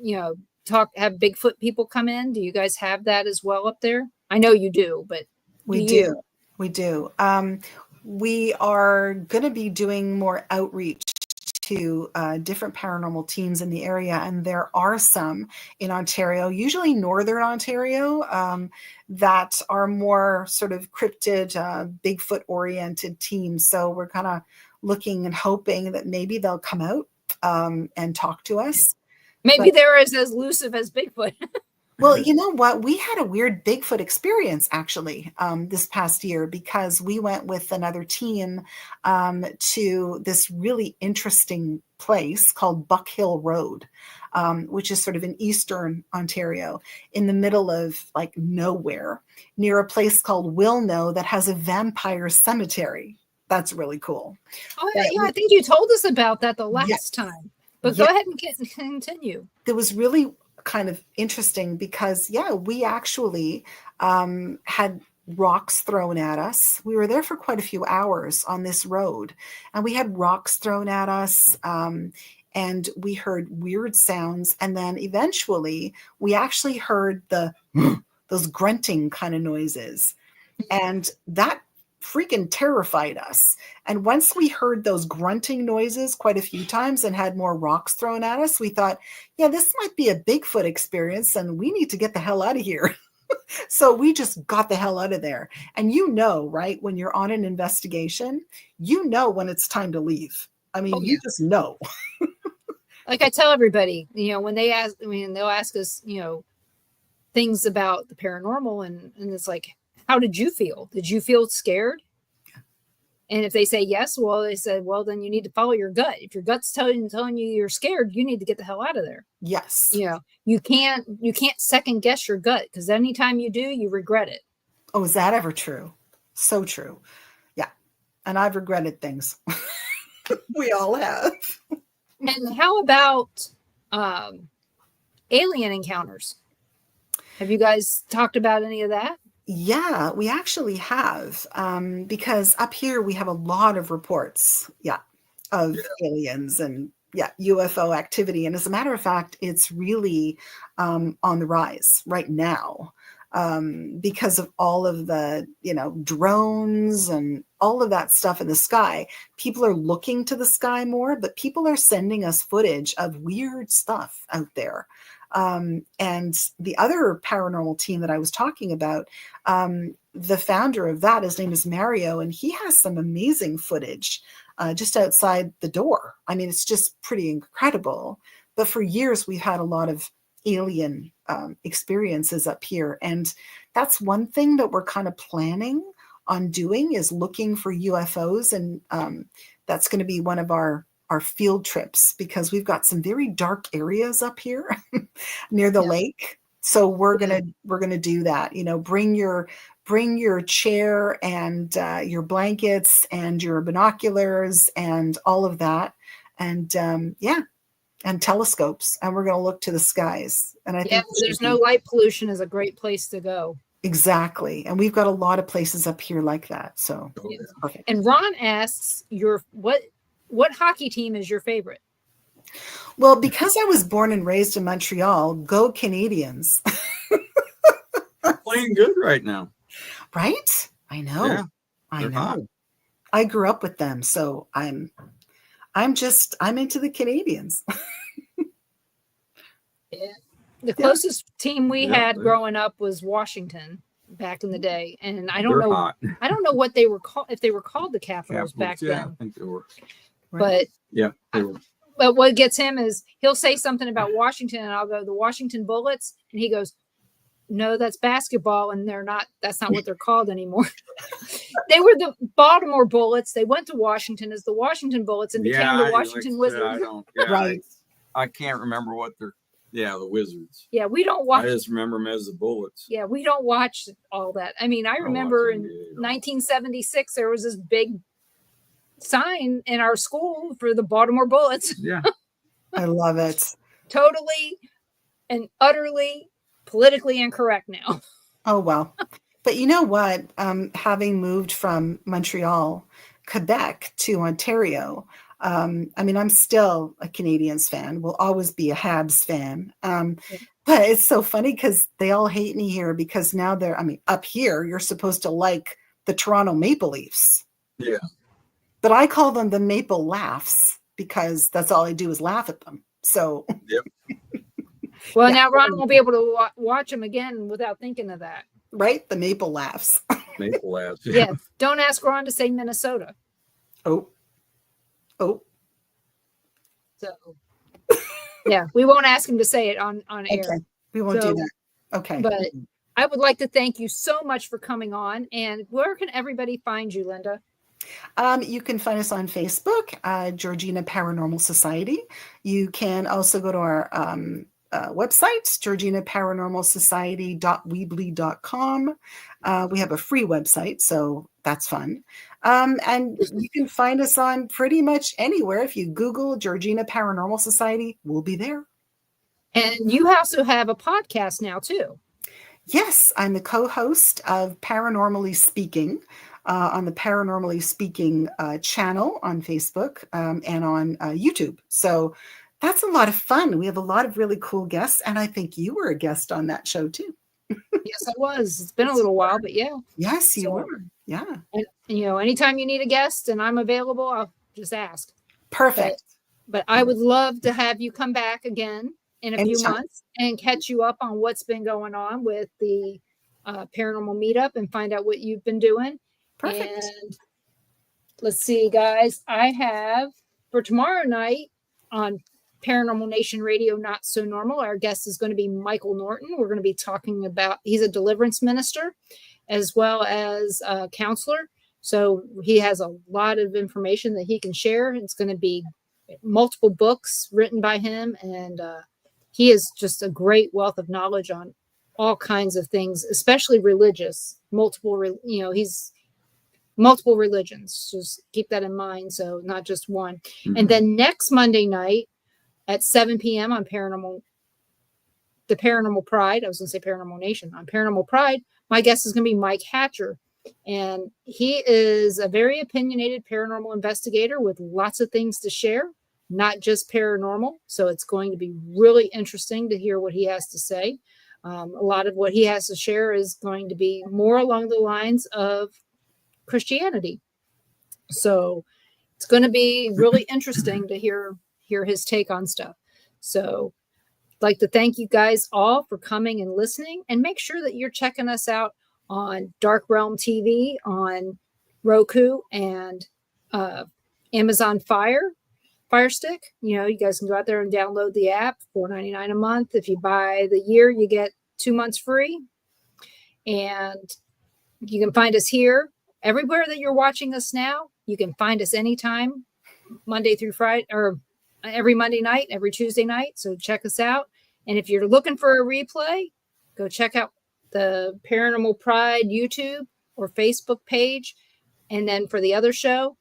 have Bigfoot people come in? Do you guys have that as well up there? I know you do, but We do do. you? We do. We are going to be doing more outreach to different paranormal teams in the area, and there are some in Ontario, usually Northern Ontario, that are more sort of cryptid, Bigfoot-oriented teams. So we're kind of looking and hoping that maybe they'll come out and talk to us. Maybe they're as elusive as Bigfoot. Well, you know what? We had a weird Bigfoot experience actually this past year because we went with another team to this really interesting place called Buck Hill Road, which is sort of in Eastern Ontario, in the middle of like nowhere, near a place called Wilno that has a vampire cemetery. That's really cool. Oh, yeah, I think you told us about that the last time. But go ahead and continue. It was really kind of interesting because, we actually had rocks thrown at us. We were there for quite a few hours on this road, and we had rocks thrown at us, and we heard weird sounds. And then eventually we actually heard those grunting kind of noises. And that freaking terrified us. And once we heard those grunting noises quite a few times and had more rocks thrown at us, we thought, this might be a Bigfoot experience and we need to get the hell out of here. So we just got the hell out of there. And right, when you're on an investigation, when it's time to leave. I mean, you just know. Like I tell everybody, when they ask, they'll ask us, things about the paranormal, and it's like, how did you feel? Did you feel scared? And if they say yes, well, they said, well, then you need to follow your gut. If your gut's telling you you're scared, you need to get the hell out of there. Yes. You can't second guess your gut, because anytime you do, you regret it. Oh, is that ever true? So true. Yeah. And I've regretted things. We all have. And how about alien encounters? Have you guys talked about any of that? Yeah, we actually have, because up here we have a lot of reports, of aliens and UFO activity. And as a matter of fact, it's really on the rise right now, because of all of the, drones and all of that stuff in the sky. People are looking to the sky more, but people are sending us footage of weird stuff out there. And the other paranormal team that I was talking about, the founder of that, his name is Mario, and he has some amazing footage just outside the door. I mean, it's just pretty incredible. But for years, we've had a lot of alien experiences up here. And that's one thing that we're kind of planning on doing, is looking for UFOs. And that's going to be one of our field trips, because we've got some very dark areas up here near the lake. So we're gonna do that. Bring your chair and your blankets and your binoculars and all of that, and and telescopes, and we're gonna look to the skies. And I think there's no light pollution is a great place to go. Exactly, and we've got a lot of places up here like that. So perfect. And Ron asks, what hockey team is your favorite? Well, because I was born and raised in Montreal, go Canadians. Playing good right now. Right? I know. Yeah, I know. hot. I grew up with them, so I'm into the Canadians. The closest team we had growing up was Washington back in the day, and I don't know what they were called, if they were called the Capitals back then. I think they were. But they were. But what gets him is he'll say something about Washington, and I'll go, the Washington Bullets, and he goes, no, that's basketball, and that's not what they're called anymore. They were the Baltimore Bullets. They went to Washington as the Washington Bullets and became the Washington Wizards. Right. I can't remember what they're. Yeah, the Wizards. Yeah, we don't watch. I just remember them as the Bullets. Yeah, we don't watch all that. I mean, I remember in 1976 there was this big sign in our school for the Baltimore Bullets. Yeah. I love it. Totally and utterly politically incorrect now. Oh, well. But you know what? Having moved from Montreal, Quebec to Ontario, I mean, I'm still a Canadiens fan. Will always be a Habs fan. But it's so funny because they all hate me here because now up here, you're supposed to like the Toronto Maple Leafs. Yeah. But I call them the Maple Laughs because that's all I do is laugh at them. So. Yep. Well, Yeah. now Ron won't be able to watch them again without thinking of that. Right? The Maple Laughs. Maple Labs. Yeah. Don't ask Ron to say Minnesota. Oh. So, yeah, we won't ask him to say it on air. Okay. We won't do that. Okay. But I would like to thank you so much for coming on. And where can everybody find you, Lynda? You can find us on Facebook, Georgina Paranormal Society. You can also go to our website, georginaparanormalsociety.weebly.com. We have a free website, so that's fun. And you can find us on pretty much anywhere. If you Google Georgina Paranormal Society, we'll be there. And you also have a podcast now, too. Yes, I'm the co-host of Paranormally Speaking on the Paranormally Speaking channel on Facebook and on YouTube. So that's a lot of fun. We have a lot of really cool guests, and I think you were a guest on that show too. Yes, I was. It's been a little while, but yeah. Yes, you were. Yeah. And anytime you need a guest and I'm available, I'll just ask. Perfect. But I would love to have you come back again in a few months and catch you up on what's been going on with the paranormal meetup and find out what you've been doing. Perfect. And let's see, guys. I have for tomorrow night on Paranormal Nation Radio, Not So Normal. Our guest is going to be Michael Norton. We're going to be talking about, he's a deliverance minister as well as a counselor. So he has a lot of information that he can share. It's going to be multiple books written by him. And he is just a great wealth of knowledge on all kinds of things, especially religious, he's multiple religions. Just keep that in mind. So not just one. Mm-hmm. And then next Monday night, at 7 p.m. on Paranormal Pride. I was going to say Paranormal Nation. On Paranormal Pride, my guest is going to be Mike Hatcher. And he is a very opinionated paranormal investigator with lots of things to share, not just paranormal. So it's going to be really interesting to hear what he has to say. A lot of what he has to share is going to be more along the lines of Christianity. So it's going to be really interesting to hear his take on stuff. So I'd like to thank you guys all for coming and listening, and make sure that you're checking us out on Dark Realm TV on Roku and Amazon Fire Stick. You guys can go out there and download the app, $4.99 a month. If you buy the year, you get 2 months free. And you can find us here everywhere that you're watching us now. You can find us anytime, Monday through Friday, or every Monday night, every Tuesday night. So check us out. And if you're looking for a replay, go check out the Paranormal Pride YouTube or Facebook page. And then for the other show,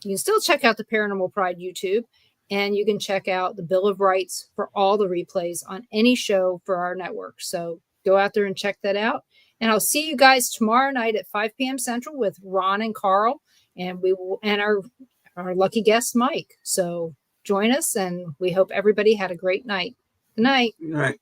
you can still check out the Paranormal Pride YouTube, and you can check out the Bill of Rights for all the replays on any show for our network. So go out there and check that out. And I'll see you guys tomorrow night at 5 p.m. Central with Ron and Carl, and our lucky guest, Mike. So join us, and we hope everybody had a great night. Good night. Good night.